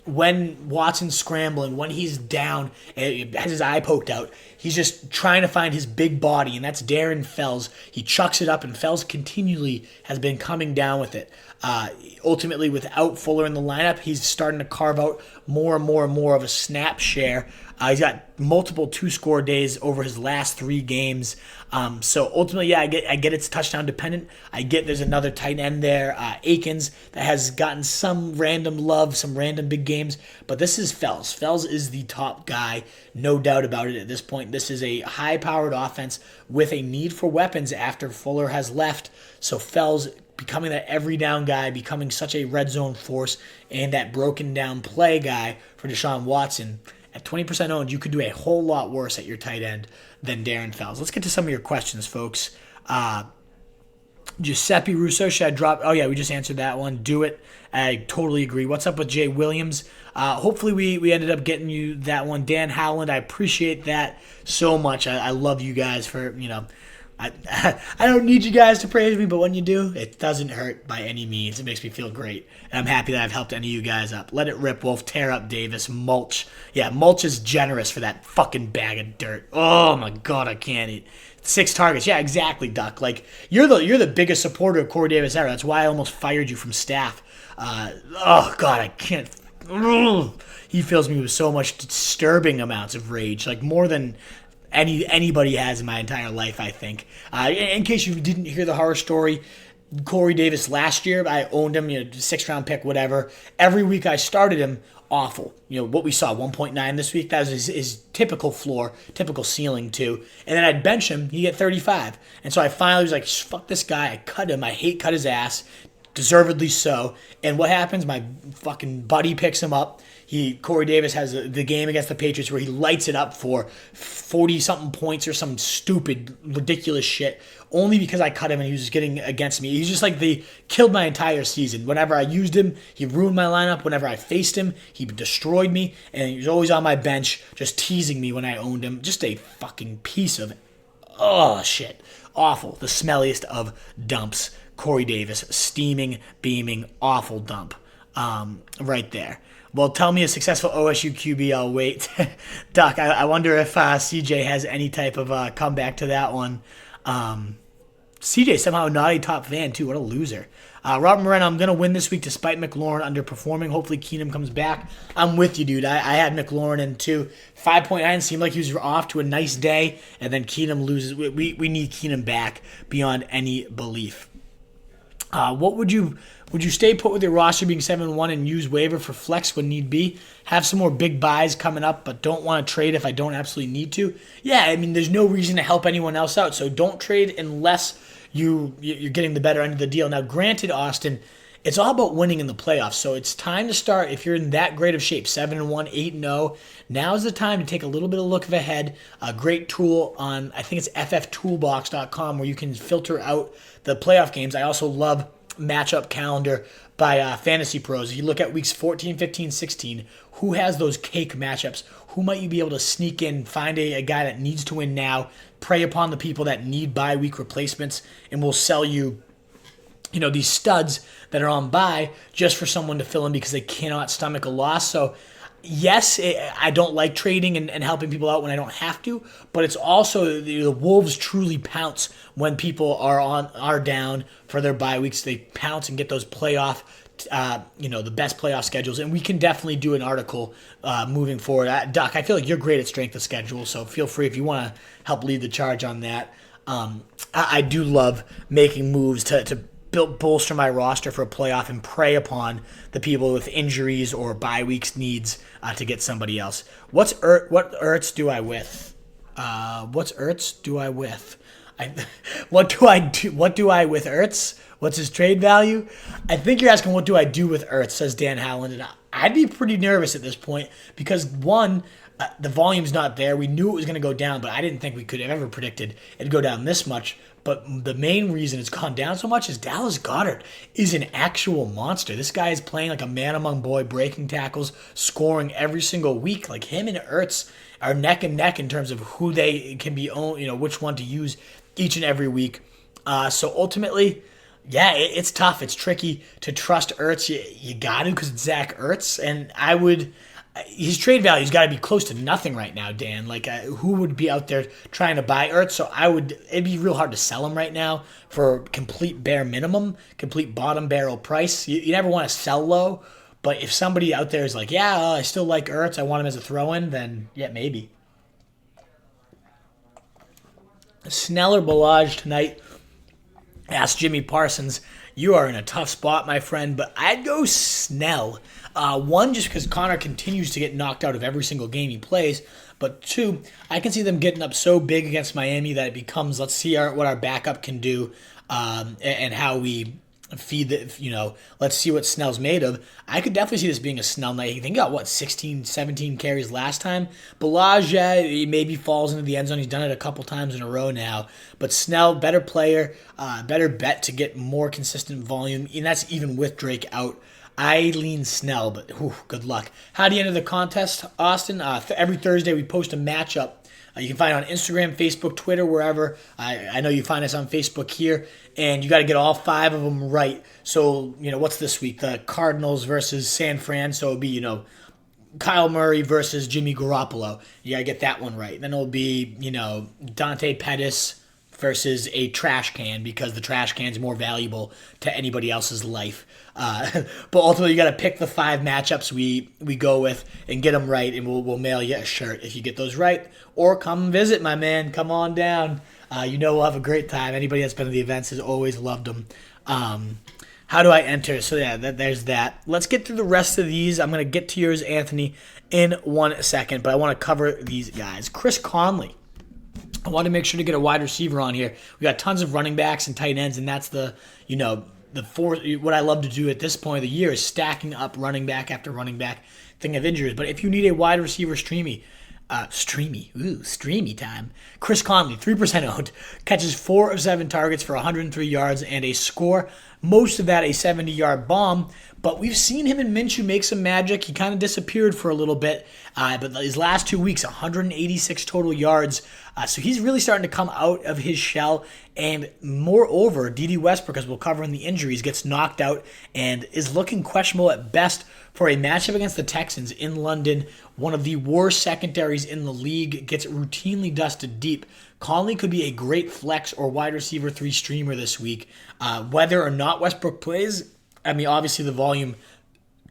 when Watson's scrambling, when he's down, has his eye poked out, he's just trying to find his big body, and that's Darren Fells. He chucks it up, and Fells continually has been coming down with it. Ultimately, without Fuller in the lineup, he's starting to carve out more and more of a snap share. He's got multiple 2-score days over his last 3 games. So ultimately, yeah, I get it's touchdown dependent. I get there's another tight end there, Akins, that has gotten some random love, some random big games. But this is Fells. Fells is the top guy, no doubt about it at this point. This is a high-powered offense with a need for weapons after Fuller has left. So Fells becoming that every down guy, becoming such a red zone force, and that broken down play guy for Deshaun Watson. At 20% owned, you could do a whole lot worse at your tight end than Darren Fells. Let's get to some of your questions, folks. Giuseppe Russo, should I drop? Oh, yeah, we just answered that one. Do it. I totally agree. What's up with Jay Williams? Hopefully we ended up getting you that one. Dan Howland, I appreciate that so much. I love you guys for, I don't need you guys to praise me, but when you do, it doesn't hurt by any means. It makes me feel great. And I'm happy that I've helped any of you guys up. Let it rip, Wolf. Tear up, Davis. Mulch. Yeah, mulch is generous for that fucking bag of dirt. Oh, my God, I can't eat. 6 targets. Yeah, exactly, Duck. Like, you're the biggest supporter of Corey Davis ever. That's why I almost fired you from staff. Oh, God, I can't. He fills me with so much disturbing amounts of rage. Like, more than anybody has in my entire life, I think. In case you didn't hear the horror story, Corey Davis last year, I owned him, 6th-round pick, whatever. Every week I started him, awful. What we saw, 1.9 this week, that was his typical floor, typical ceiling, too. And then I'd bench him, he'd get 35. And so I finally was like, fuck this guy, I cut him, I hate cut his ass, deservedly so. And what happens? My fucking buddy picks him up. Corey Davis has the game against the Patriots where he lights it up for 40-something points or some stupid, ridiculous shit, only because I cut him and he was just getting against me. He's just like they killed my entire season. Whenever I used him, he ruined my lineup. Whenever I faced him, he destroyed me, and he was always on my bench just teasing me when I owned him. Just a fucking piece of, shit. Awful. The smelliest of dumps. Corey Davis, steaming, beaming, awful dump. Right there. Well, tell me a successful OSU QB, I'll wait. Doc, I wonder if CJ has any type of comeback to that one. CJ somehow not a top fan, too. What a loser. Robert Moreno, I'm going to win this week despite McLaurin underperforming. Hopefully Keenum comes back. I'm with you, dude. I had McLaurin in, too. 5.9 seemed like he was off to a nice day, and then Keenum loses. We need Keenum back beyond any belief. What would you stay put with your roster being 7-1 and use waiver for flex when need be? Have some more big buys coming up, but don't want to trade if I don't absolutely need to? Yeah, I mean, there's no reason to help anyone else out, so don't trade unless you're getting the better end of the deal. Now, granted, Austin, it's all about winning in the playoffs, so it's time to start. If you're in that great of shape, 7-1, 8-0, now's the time to take a little bit of look ahead. A great tool on, I think it's fftoolbox.com, where you can filter out the playoff games. I also love matchup calendar by Fantasy Pros. If you look at weeks 14, 15, 16, who has those cake matchups? Who might you be able to sneak in, find a guy that needs to win now, prey upon the people that need bye week replacements, and we'll sell you these studs that are on bye just for someone to fill in because they cannot stomach a loss. So yes, I don't like trading and helping people out when I don't have to, but it's also the Wolves truly pounce when people are down for their bye weeks. They pounce and get those playoff, the best playoff schedules, and we can definitely do an article moving forward. Doc, I feel like you're great at strength of schedule, so feel free if you want to help lead the charge on that. I do love making moves to bolster my roster for a playoff and prey upon the people with injuries or bye weeks needs to get somebody else. What Ertz do I with? What do I with Ertz? What's his trade value? I think you're asking what do I do with Ertz, says Dan Howland. And I'd be pretty nervous at this point because, one, The volume's not there. We knew it was going to go down, but I didn't think we could have ever predicted it'd go down this much. But the main reason it's gone down so much is Dallas Goedert is an actual monster. This guy is playing like a man among boy, breaking tackles, scoring every single week. Like him and Ertz are neck and neck in terms of who they can be, which one to use each and every week. So ultimately, yeah, it's tough. It's tricky to trust Ertz. You got to because it's Zach Ertz, and his trade value's got to be close to nothing right now, Dan. Like, who would be out there trying to buy Ertz? So it'd be real hard to sell him right now for complete bare minimum, complete bottom barrel price. You never want to sell low, but if somebody out there is like, yeah, I still like Ertz, I want him as a throw-in, then yeah, maybe. Snell or Balaj tonight? Ask Jimmy Parsons. You are in a tough spot, my friend, but I'd go Snell. One, just because Connor continues to get knocked out of every single game he plays. But two, I can see them getting up so big against Miami that it becomes, let's see what our backup can do and how we feed let's see what Snell's made of. I could definitely see this being a Snell night. He got, 16, 17 carries last time. Balaj, he maybe falls into the end zone. He's done it a couple times in a row now. But Snell, better player, better bet to get more consistent volume. And that's even with Drake out. I lean Snell, but good luck. How do you enter the contest, Austin? Every Thursday we post a matchup. You can find it on Instagram, Facebook, Twitter, wherever. I know you find us on Facebook here, and you got to get all 5 of them right. So, what's this week? The Cardinals versus San Fran. So it'll be, Kyle Murray versus Jimmy Garoppolo. You got to get that one right. Then it'll be, Dante Pettis versus a trash can because the trash can is more valuable to anybody else's life. But ultimately, you got to pick the 5 matchups we go with and get them right, and we'll mail you a shirt if you get those right. Or come visit, my man. Come on down. We'll have a great time. Anybody that's been to the events has always loved them. How do I enter? So yeah, there's that. Let's get through the rest of these. I'm going to get to yours, Anthony, in 1 second, but I want to cover these guys. Chris Conley. I want to make sure to get a wide receiver on here. We got tons of running backs and tight ends, and that's the fourth. What I love to do at this point of the year is stacking up running back after running back. Thing of injuries, but if you need a wide receiver streamy time. Chris Conley, 3% owned, catches 4 of 7 targets for 103 yards and a score. Most of that a 70-yard bomb. But we've seen him and Minshew make some magic. He kind of disappeared for a little bit. But his last 2 weeks, 186 total yards. So he's really starting to come out of his shell. And moreover, D.D. Westbrook, as we'll cover in the injuries, gets knocked out and is looking questionable at best for a matchup against the Texans in London. One of the worst secondaries in the league, gets routinely dusted deep. Conley could be a great flex or wide receiver 3 streamer this week. Whether or not Westbrook plays, obviously the volume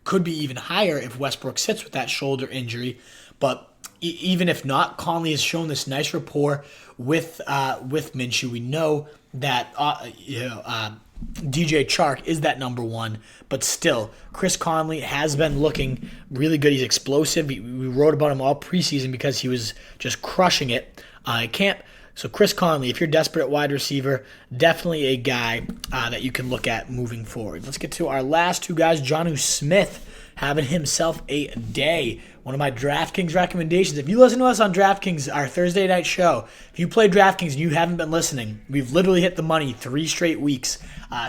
could be even higher if Westbrook sits with that shoulder injury. But even if not, Conley has shown this nice rapport with Minshew. We know that DJ Chark is that number 1, but still, Chris Conley has been looking really good. He's explosive. We wrote about him all preseason because he was just crushing it at camp. So Chris Conley, if you're desperate at wide receiver, definitely a guy that you can look at moving forward. Let's get to our last 2 guys. Jonnu Smith having himself a day. One of my DraftKings recommendations. If you listen to us on DraftKings, our Thursday night show, if you play DraftKings and you haven't been listening, we've literally hit the money 3 straight weeks.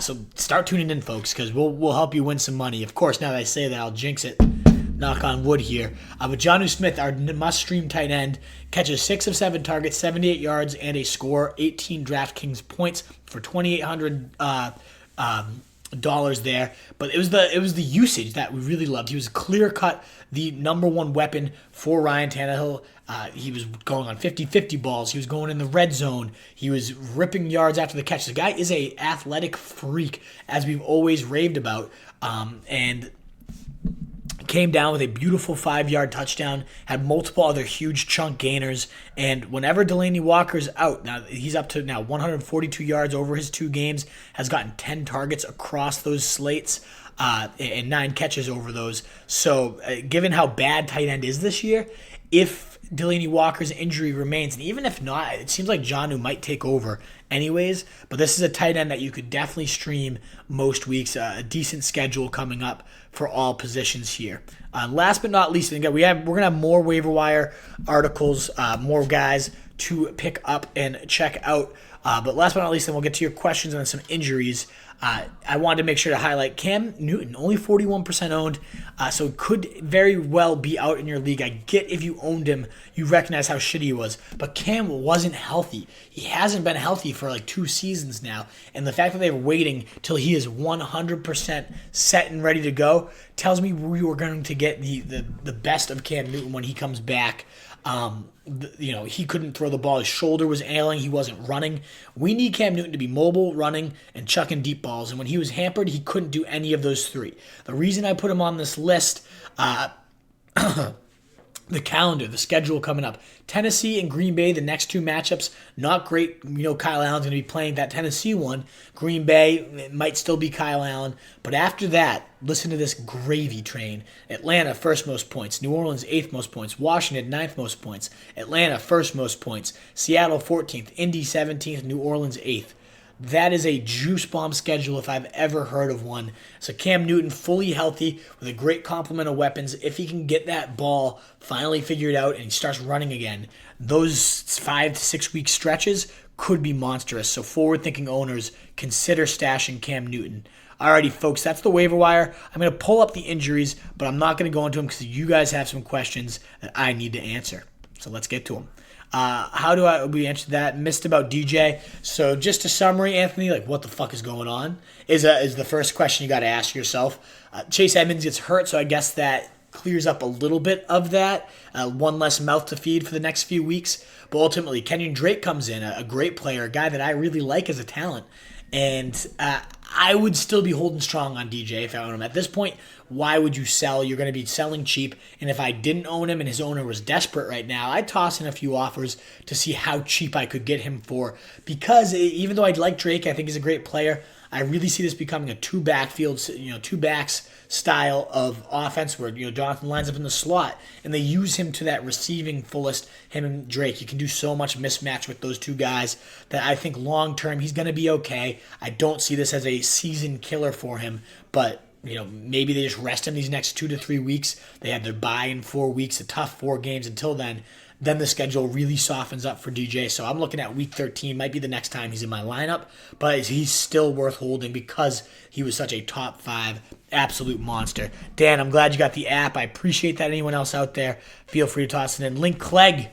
So start tuning in, folks, because we'll help you win some money. Of course, now that I say that, I'll jinx it. Knock on wood here. But Jonnu Smith, our must-stream tight end, catches 6 of 7 targets, 78 yards, and a score, 18 DraftKings points for $2,800 there. But it was the usage that we really loved. He was clear-cut the number 1 weapon for Ryan Tannehill. He was going on 50-50 balls. He was going in the red zone. He was ripping yards after the catch. The guy is a athletic freak, as we've always raved about. And came down with a beautiful 5-yard touchdown, had multiple other huge chunk gainers, and whenever Delaney Walker's out, now he's up to 142 yards over his 2 games, has gotten 10 targets across those slates, and 9 catches over those. So given how bad tight end is this year, if Delaney Walker's injury remains, and even if not, it seems like Jonnu might take over anyways. But this is a tight end that you could definitely stream most weeks. A decent schedule coming up for all positions here. Last but not least, again, we're gonna have more waiver wire articles, more guys to pick up and check out. But last but not least, then we'll get to your questions on some injuries. I wanted to make sure to highlight Cam Newton, only 41% owned, so could very well be out in your league. I get if you owned him, you recognize how shitty he was, but Cam wasn't healthy. He hasn't been healthy for like 2 seasons now, and the fact that they're waiting till he is 100% set and ready to go tells me we were going to get the best of Cam Newton when he comes back. He couldn't throw the ball. His shoulder was ailing. He wasn't running. We need Cam Newton to be mobile, running, and chucking deep balls. And when he was hampered, he couldn't do any of those 3. The reason I put him on this list, the calendar, the schedule coming up. Tennessee and Green Bay, the next 2 matchups, not great. Kyle Allen's going to be playing that Tennessee one. Green Bay, it might still be Kyle Allen. But after that, listen to this gravy train. Atlanta, first most points. New Orleans, 8th most points. Washington, 9th most points. Atlanta, first most points. Seattle, 14th. Indy, 17th. New Orleans, 8th. That is a juice bomb schedule if I've ever heard of one. So Cam Newton fully healthy with a great complement of weapons. If he can get that ball finally figured out and he starts running again, those 5 to 6 week stretches could be monstrous. So forward-thinking owners, consider stashing Cam Newton. Alrighty, folks, that's the waiver wire. I'm going to pull up the injuries, but I'm not going to go into them because you guys have some questions that I need to answer. So let's get to them. How do we answer that? Missed about DJ. So just a summary, Anthony, like what the fuck is going on is the first question you got to ask yourself. Chase Edmonds gets hurt, so I guess that clears up a little bit of that. One less mouth to feed for the next few weeks. But ultimately, Kenyon Drake comes in, a great player, a guy that I really like as a talent. And I would still be holding strong on DJ if I own him. At this point, why would you sell? You're going to be selling cheap. And if I didn't own him and his owner was desperate right now, I'd toss in a few offers to see how cheap I could get him for. Because even though I'd like Drake, I think he's a great player, I really see this becoming a 2 backs style of offense where Jonathan lines up in the slot and they use him to that receiving fullest, him and Drake. You can do so much mismatch with those 2 guys that I think long term he's going to be okay. I don't see this as a season killer for him, but maybe they just rest him these next 2 to 3 weeks. They have their bye in 4 weeks, a tough 4 games until then. Then the schedule really softens up for DJ. So I'm looking at week 13. Might be the next time he's in my lineup. But he's still worth holding because he was such a top 5 absolute monster. Dan, I'm glad you got the app. I appreciate that. Anyone else out there, feel free to toss it in. Link Clegg.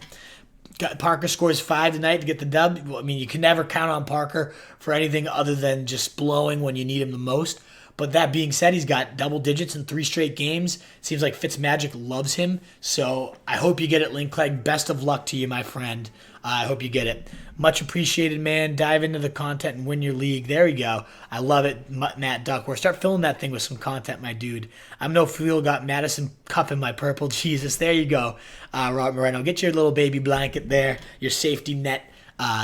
Parker scores 5 tonight to get the dub. I mean, you can never count on Parker for anything other than just blowing when you need him the most. But that being said, he's got double digits in 3 straight games. Seems like Fitzmagic loves him. So I hope you get it, Link Clegg. Best of luck to you, my friend. I hope you get it. Much appreciated, man. Dive into the content and win your league. There we go. I love it, Matt Duckworth. Start filling that thing with some content, my dude. I'm no fool. Got Madison cuffing my purple. Jesus, there you go. Robert Moreno, get your little baby blanket there. Your safety net.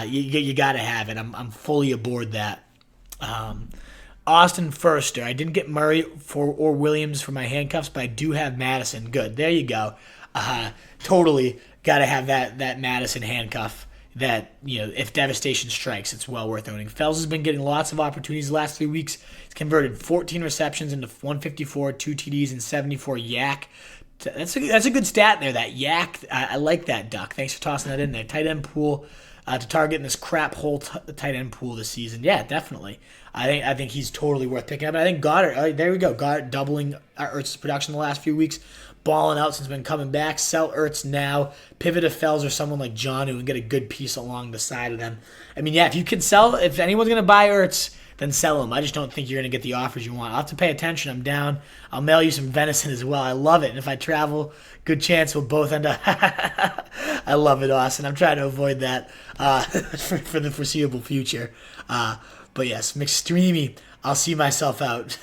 You got to have it. I'm fully aboard that. Austin Furster. I didn't get Murray or Williams for my handcuffs, but I do have Madison. Good. There you go. Totally got to have that Madison handcuff that, if devastation strikes, it's well worth owning. Fells has been getting lots of opportunities the last 3 weeks. He's converted 14 receptions into 154, 2 TDs, and 74 yak. That's a good stat there, that yak. I like that, Duck. Thanks for tossing that in there. Tight end pool to target in this crap whole tight end pool this season. Yeah, definitely. I think he's totally worth picking up. And I think Goddard, there we go. Goddard doubling Ertz's production the last few weeks. Balling out since been coming back. Sell Ertz now. Pivot to Fells or someone like Jonnu and get a good piece along the side of them. I mean, yeah, if you can sell, if anyone's going to buy Ertz, then sell him. I just don't think you're going to get the offers you want. I'll have to pay attention. I'm down. I'll mail you some venison as well. I love it. And if I travel, good chance we'll both end up. I love it, Austin. I'm trying to avoid that for the foreseeable future. But yes, McStreamy, I'll see myself out.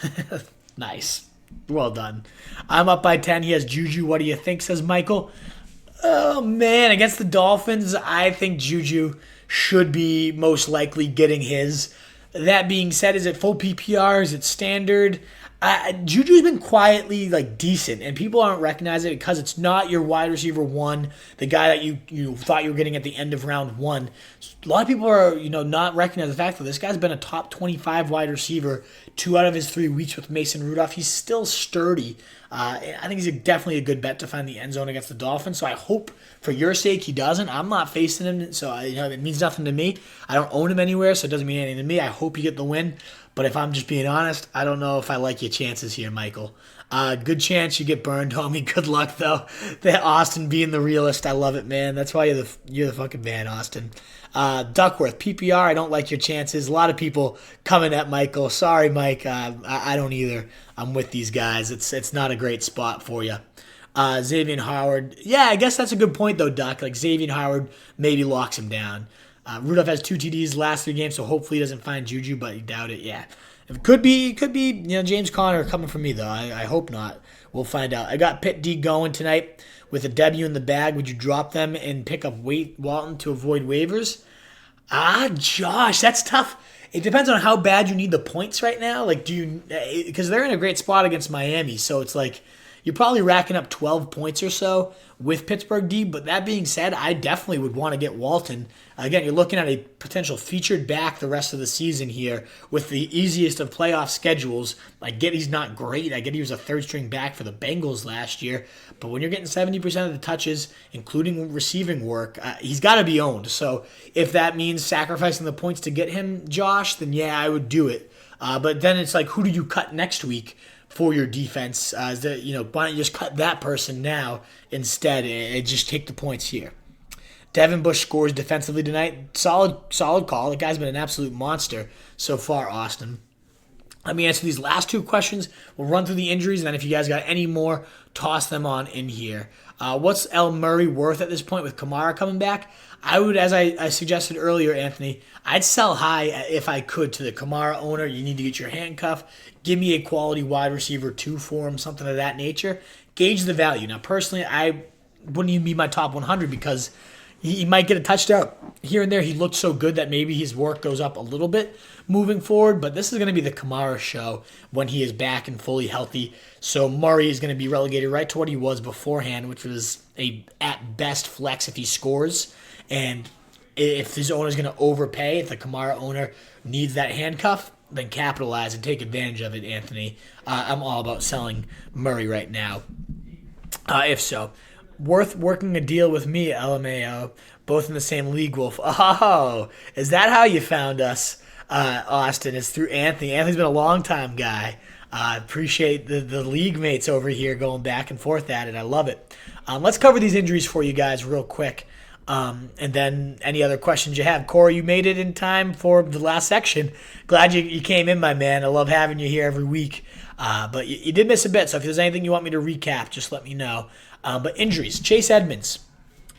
Nice. Well done. I'm up by 10. He has Juju. What do you think, says Michael? Oh, man. Against the Dolphins, I think Juju should be most likely getting his. That being said, is it full PPR? Is it standard? Juju's been quietly decent, and people aren't recognizing it because it's not your wide receiver one, the guy that you thought you were getting at the end of round one. A lot of people are not recognizing the fact that this guy's been a top 25 wide receiver 2 out of his 3 weeks with Mason Rudolph. He's still sturdy. I think he's definitely a good bet to find the end zone against the Dolphins. So I hope for your sake he doesn't. I'm not facing him, so it means nothing to me. I don't own him anywhere, so it doesn't mean anything to me. I hope you get the win. But if I'm just being honest, I don't know if I like your chances here, Michael. Good chance you get burned, homie. Good luck, though. That Austin being the realist, I love it, man. That's why you're the fucking man, Austin. Duckworth, PPR, I don't like your chances. A lot of people coming at Michael. Sorry, Mike. I don't either. I'm with these guys. It's not a great spot for you. Xavier Howard. Yeah, I guess that's a good point, though, Duck. Xavier Howard maybe locks him down. Rudolph has 2 TDs last 3 games, so hopefully he doesn't find Juju, but you doubt it. Yeah, it could be. James Conner coming from me though. I hope not. We'll find out. I got Pitt D going tonight with a W in the bag. Would you drop them and pick up Walton to avoid waivers? Josh, that's tough. It depends on how bad you need the points right now. Because they're in a great spot against Miami, so it's you're probably racking up 12 points or so with Pittsburgh D. But that being said, I definitely would want to get Walton. Again, you're looking at a potential featured back the rest of the season here with the easiest of playoff schedules. I get he's not great. I get he was a third-string back for the Bengals last year. But when you're getting 70% of the touches, including receiving work, he's got to be owned. So if that means sacrificing the points to get him, Josh, then yeah, I would do it. But then it's who do you cut next week for your defense? Why don't you just cut that person now instead and just take the points here? Devin Bush scores defensively tonight. Solid call. The guy's been an absolute monster so far, Austin. Let me answer these last 2 questions. We'll run through the injuries, and then if you guys got any more, toss them on in here. What's El Murray worth at this point with Kamara coming back? I would, as I suggested earlier, Anthony, I'd sell high if I could to the Kamara owner. You need to get your handcuff. Give me a quality wide receiver 2 for him, something of that nature. Gauge the value. Now, personally, I wouldn't even be my top 100 because he might get a touchdown here and there. He looked so good that maybe his work goes up a little bit moving forward. But this is going to be the Kamara show when he is back and fully healthy. So Murray is going to be relegated right to what he was beforehand, which was at best flex if he scores. And if his owner is going to overpay, if the Kamara owner needs that handcuff, then capitalize and take advantage of it, Anthony. I'm all about selling Murray right now. If so. Worth working a deal with me, LMAO, both in the same league, Wolf. Oh, is that how you found us, Austin? It's through Anthony. Anthony's been a long-time guy. Appreciate the league mates over here going back and forth at it. I love it. Let's cover these injuries for you guys real quick. And then any other questions you have. Corey, you made it in time for the last section. Glad you came in, my man. I love having you here every week. But you did miss a bit, so if there's anything you want me to recap, just let me know. But injuries. Chase Edmonds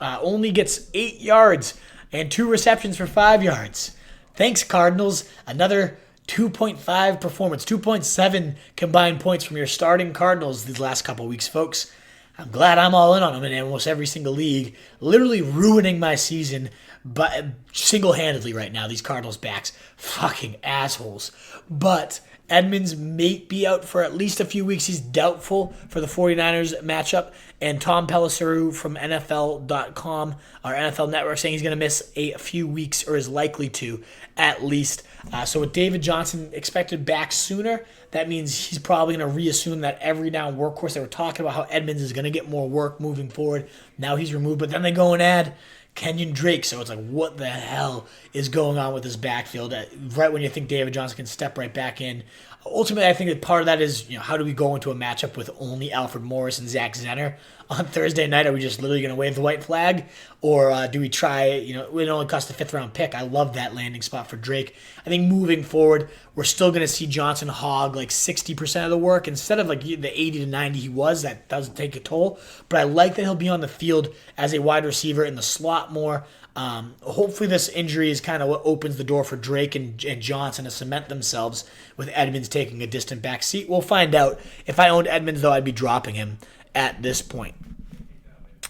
only gets 8 yards and 2 receptions for 5 yards. Thanks, Cardinals. Another 2.5 performance, 2.7 combined points from your starting Cardinals these last couple weeks, folks. I'm glad I'm all in on them in almost every single league. Literally ruining my season but single-handedly right now, these Cardinals backs. Fucking assholes. But Edmonds may be out for at least a few weeks. He's doubtful for the 49ers matchup. And Tom Pelissero from NFL.com, our NFL Network, saying he's going to miss a few weeks or is likely to at least. So with David Johnson expected back sooner, that means he's probably going to reassume that every down workhorse. They were talking about how Edmonds is going to get more work moving forward. Now he's removed, but then they go and add Kenyon Drake. So it's what the hell is going on with this backfield? Right when you think David Johnson can step right back in. Ultimately, I think that part of that is, how do we go into a matchup with only Alfred Morris and Zach Zenner on Thursday night? Are we just literally going to wave the white flag? Or do we try, it only cost a 5th-round pick. I love that landing spot for Drake. I think moving forward, we're still going to see Johnson hog 60% of the work instead of the 80 to 90 he was. That doesn't take a toll. But I like that he'll be on the field as a wide receiver in the slot more. Hopefully this injury is kind of what opens the door for Drake and Johnson to cement themselves with Edmonds taking a distant back seat. We'll find out. If I owned Edmonds, though, I'd be dropping him at this point.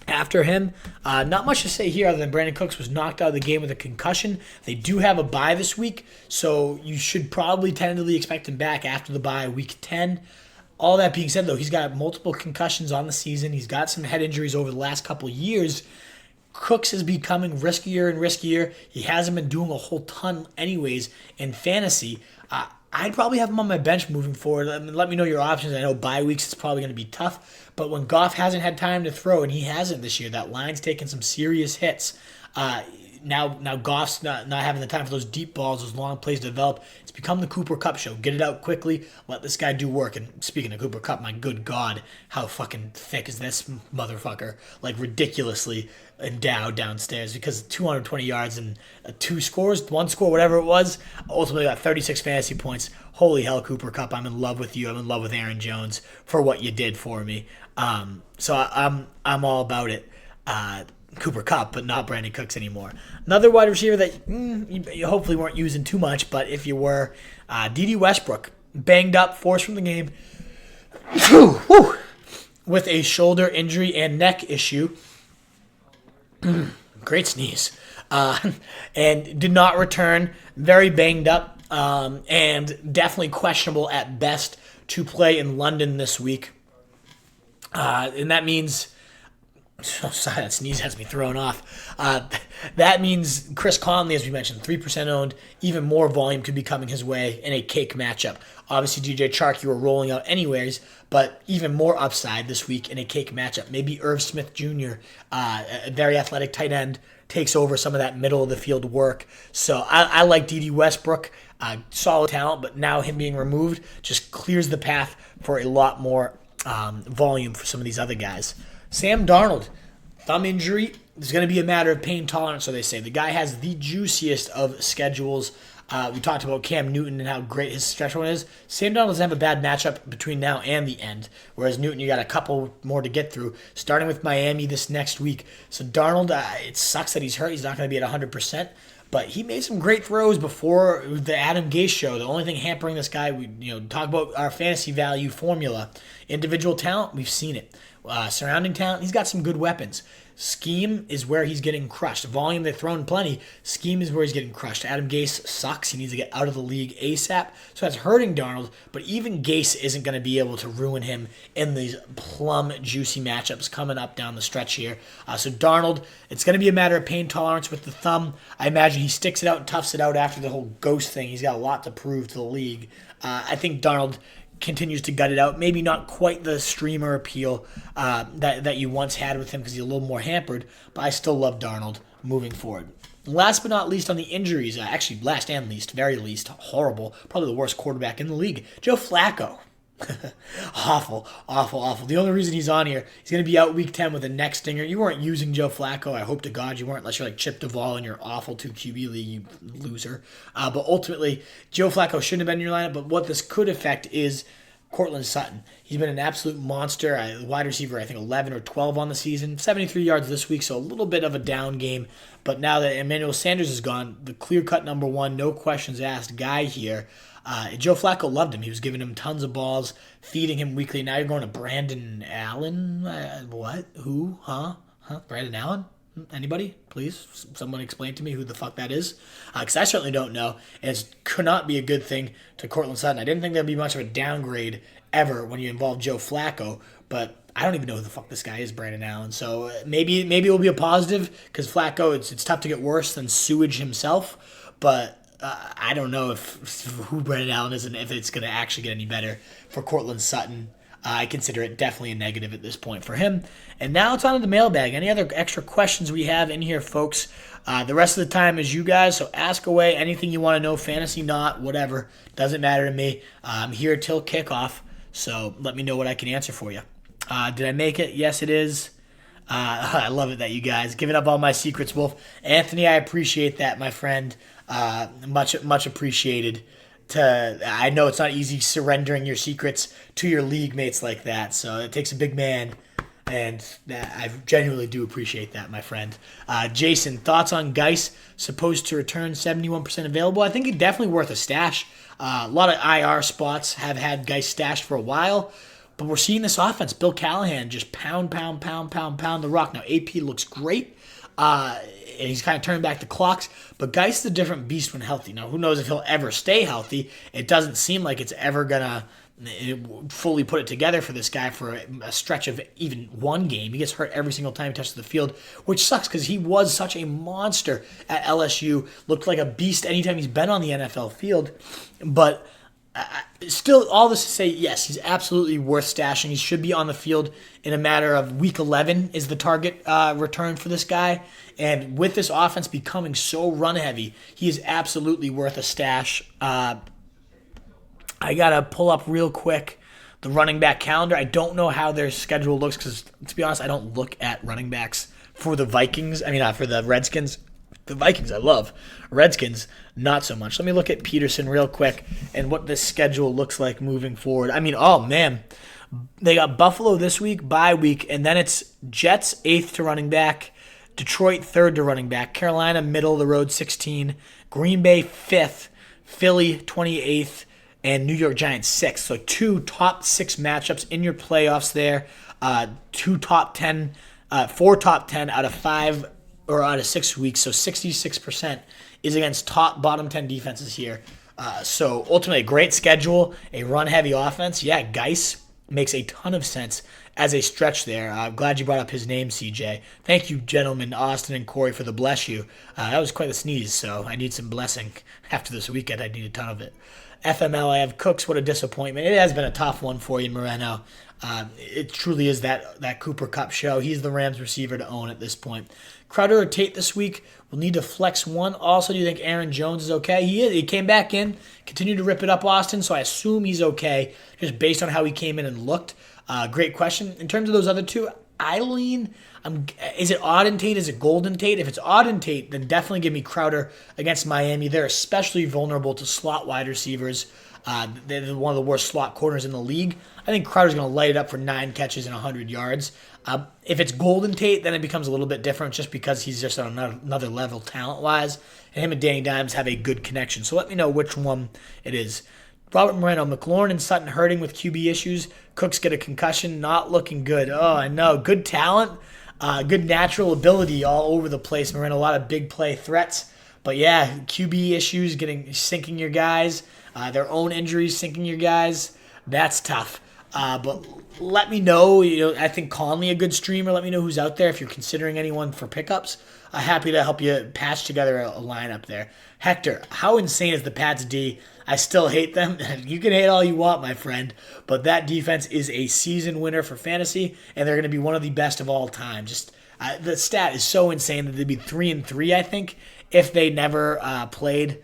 After him, not much to say here other than Brandon Cooks was knocked out of the game with a concussion. They do have a bye this week, so you should probably tentatively expect him back after the bye, week 10. All that being said, though, he's got multiple concussions on the season. He's got some head injuries over the last couple of years. Cooks is becoming riskier and riskier. He hasn't been doing a whole ton anyways in fantasy. I'd probably have him on my bench moving forward. Let me know your options. I know bye weeks is probably going to be tough, but when Goff hasn't had time to throw, and he hasn't this year, that line's taken some serious hits. Now Goff's not having the time for those deep balls, those long plays to develop. It's become the Cooper Kupp show. Get it out quickly. Let this guy do work. And speaking of Cooper Kupp, my good God, how fucking thick is this motherfucker? Like ridiculously endowed downstairs, because 220 yards and one score, whatever it was, ultimately got 36 fantasy points. Holy hell, Cooper Kupp, I'm in love with you. I'm in love with Aaron Jones for what you did for me. So I'm all about it. Cooper Kupp, but not Brandon Cooks anymore. Another wide receiver that you hopefully weren't using too much, but if you were, D.D. Westbrook, banged up, forced from the game with a shoulder injury and neck issue. Great sneeze. And did not return, very banged up, and definitely questionable at best to play in London this week. And that means... Oh, sorry, that sneeze has me thrown off. That means Chris Conley, as we mentioned, 3% owned. Even more volume could be coming his way in a cake matchup. Obviously, DJ Chark, you were rolling out anyways, but even more upside this week in a cake matchup. Maybe Irv Smith Jr., a very athletic tight end, takes over some of that middle of the field work. So I like D.D. Westbrook. Solid talent, but now him being removed just clears the path for a lot more volume for some of these other guys. Sam Darnold, thumb injury. It's going to be a matter of pain tolerance, so they say. The guy has the juiciest of schedules. We talked about Cam Newton and how great his stretch run is. Sam Darnold doesn't have a bad matchup between now and the end, whereas Newton, you got a couple more to get through, starting with Miami this next week. So Darnold, it sucks that he's hurt. He's not going to be at 100%. But he made some great throws before the Adam Gase show. The only thing hampering this guy, we talk about our fantasy value formula. Individual talent, we've seen it. Surrounding talent, he's got some good weapons. Scheme is where he's getting crushed. Volume, they've thrown plenty. Scheme is where he's getting crushed. Adam Gase sucks. He needs to get out of the league ASAP. So that's hurting Darnold. But even Gase isn't going to be able to ruin him in these plum, juicy matchups coming up down the stretch here. So Darnold, it's going to be a matter of pain tolerance with the thumb. I imagine he sticks it out and toughs it out after the whole ghost thing. He's got a lot to prove to the league. I think Darnold continues to gut it out. Maybe not quite the streamer appeal that you once had with him because he's a little more hampered, but I still love Darnold moving forward. Last but not least on the injuries, actually last and least, very least, horrible, probably the worst quarterback in the league, Joe Flacco. Awful. The only reason he's on here, he's going to be out week 10 with a neck stinger. You weren't using Joe Flacco. I hope to God you weren't, unless you're like Chip Duvall in your awful 2QB league, you loser. But ultimately, Joe Flacco shouldn't have been in your lineup. But what this could affect is Cortland Sutton. He's been an absolute monster. Wide receiver, I think 11 or 12 on the season. 73 yards this week, so a little bit of a down game. But now that Emmanuel Sanders is gone, the clear-cut number one, no questions asked guy here. Joe Flacco loved him. He was giving him tons of balls, feeding him weekly. Now you're going to Brandon Allen? What? Who? Huh? Brandon Allen? Anybody? Please, someone explain to me who the fuck that is. Because I certainly don't know. And it could not be a good thing to Cortland Sutton. I didn't think there'd be much of a downgrade ever when you involve Joe Flacco. But I don't even know who the fuck this guy is, Brandon Allen. So maybe it will be a positive because Flacco, it's tough to get worse than sewage himself. But I don't know if who Brandon Allen is and if it's going to actually get any better for Cortland Sutton. I consider it definitely a negative at this point for him. And now it's on to the mailbag. Any other extra questions we have in here, folks? The rest of the time is you guys, so ask away. Anything you want to know, fantasy, not, whatever. Doesn't matter to me. I'm here till kickoff, so let me know what I can answer for you. Did I make it? Yes, it is. I love it that you guys giving up all my secrets, Wolf. Anthony, I appreciate that, my friend. Much appreciated. I know it's not easy surrendering your secrets to your league mates like that, so it takes a big man, and I genuinely do appreciate that, my friend. Jason, thoughts on Geis supposed to return 71% available? I think it's definitely worth a stash. A lot of IR spots have had Geis stashed for a while, but we're seeing this offense. Bill Callahan just pound the rock. Now AP looks great. And he's kind of turning back the clocks, but Geis is a different beast when healthy. Now, who knows if he'll ever stay healthy? It doesn't seem like it's ever going to fully put it together for this guy for a stretch of even one game. He gets hurt every single time he touches the field, which sucks because he was such a monster at LSU. Looked like a beast anytime he's been on the NFL field. But still, all this to say, yes, he's absolutely worth stashing. He should be on the field in a matter of week 11 is the target return for this guy. And with this offense becoming so run-heavy, he is absolutely worth a stash. I got to pull up real quick the running back calendar. I don't know how their schedule looks because, to be honest, I don't look at running backs for the Vikings. For the Redskins. The Vikings I love. Redskins, not so much. Let me look at Peterson real quick and what this schedule looks like moving forward. Oh, man. They got Buffalo this week, bye week, and then it's Jets, 8th to running back, Detroit, 3rd to running back, Carolina, middle of the road, 16, Green Bay, 5th, Philly, 28th, and New York Giants 6th. So 2 top 6 matchups in your playoffs there. 4 top 10 out of 5 or out of 6 weeks. So 66% is against top bottom 10 defenses here. So ultimately a great schedule, a run-heavy offense. Yeah, Geis makes a ton of sense as a stretch there. I'm glad you brought up his name, CJ. Thank you, gentlemen, Austin and Corey, for the bless you. That was quite a sneeze, so I need some blessing after this weekend. I need a ton of it. FML, I have Cooks. What a disappointment. It has been a tough one for you, Moreno. It truly is that Cooper Kupp show. He's the Rams receiver to own at this point. Crowder or Tate this week will need to flex one. Also, do you think Aaron Jones is okay? He is. He came back in, continued to rip it up, Austin, so I assume he's okay just based on how he came in and looked. Great question. In terms of those other two, I lean, is it Auden Tate? Is it Golden Tate? If it's Auden Tate, then definitely give me Crowder against Miami. They're especially vulnerable to slot wide receivers. They're one of the worst slot corners in the league. I think Crowder's going to light it up for 9 catches and 100 yards. If it's Golden Tate, then it becomes a little bit different just because he's just on another level talent-wise. And him and Danny Dimes have a good connection. So let me know which one it is. Robert Moreno, McLaurin and Sutton hurting with QB issues. Cooks get a concussion, not looking good. Oh, I know. Good talent, good natural ability all over the place. Moreno, a lot of big play threats. But yeah, QB issues, sinking your guys. Their own injuries sinking your guys. That's tough. But let me know. I think Conley a good streamer. Let me know who's out there if you're considering anyone for pickups. Happy to help you patch together a lineup there. Hector, how insane is the Pats D? I still hate them. You can hate all you want, my friend, but that defense is a season winner for fantasy, and they're going to be one of the best of all time. Just the stat is so insane that they'd be 3-3, I think, if they never played.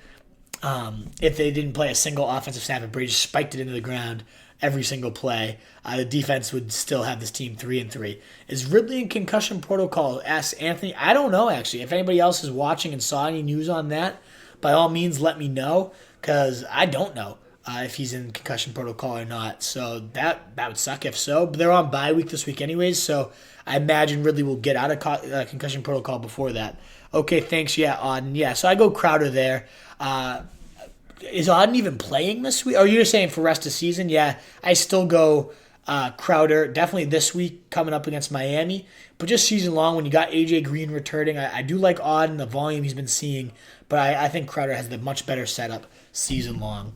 If they didn't play a single offensive snap and Brady just spiked it into the ground every single play, the defense would still have this team 3-3. Is Ridley in concussion protocol? Asks Anthony. I don't know, actually. If anybody else is watching and saw any news on that, by all means, let me know, because I don't know if he's in concussion protocol or not. So that would suck if so. But they're on bye week this week anyways, so I imagine Ridley will get out of concussion protocol before that. Okay, thanks. Yeah, Auden. Yeah, so I go Crowder there. Is Auden even playing this week? Oh, you're saying for rest of season? Yeah, I still go Crowder. Definitely this week coming up against Miami. But just season long, when you got A.J. Green returning, I do like Auden, the volume he's been seeing. But I think Crowder has the much better setup season long.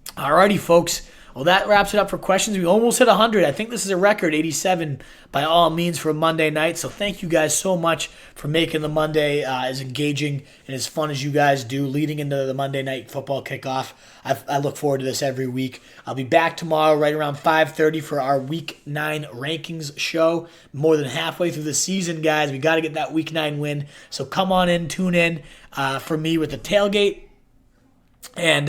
Alrighty, folks. Well, that wraps it up for questions. We almost hit 100. I think this is a record, 87 by all means for a Monday night. So thank you guys so much for making the Monday as engaging and as fun as you guys do leading into the Monday night football kickoff. I look forward to this every week. I'll be back tomorrow right around 5:30 for our Week 9 rankings show. More than halfway through the season, guys. We got to get that Week 9 win. So come on in, tune in for me with the tailgate. And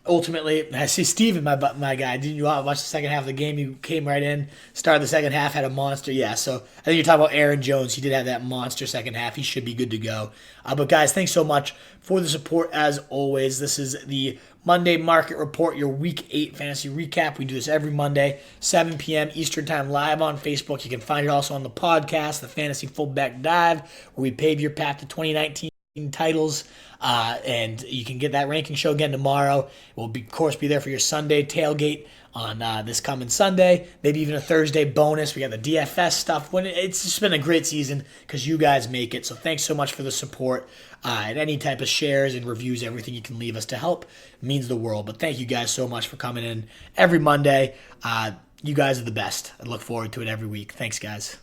ultimately, I see Steven, my guy. Didn't you watch the second half of the game? He came right in, started the second half, had a monster. Yeah, so I think you're talking about Aaron Jones. He did have that monster second half. He should be good to go. But guys, thanks so much for the support as always. This is the Monday Market Report, your Week 8 fantasy recap. We do this every Monday, 7 p.m. Eastern Time, live on Facebook. You can find it also on the podcast, the Fantasy Fullback Dive, where we pave your path to 2019. titles, and you can get that ranking show again tomorrow. We'll of course be there for your Sunday tailgate on this coming Sunday, maybe even a Thursday bonus. We got the DFS stuff. It's just been a great season because you guys make it. So thanks so much for the support and any type of shares and reviews, everything you can leave us to help means the world. But thank you guys so much for coming in every Monday. You guys are the best. I look forward to it every week. Thanks, guys.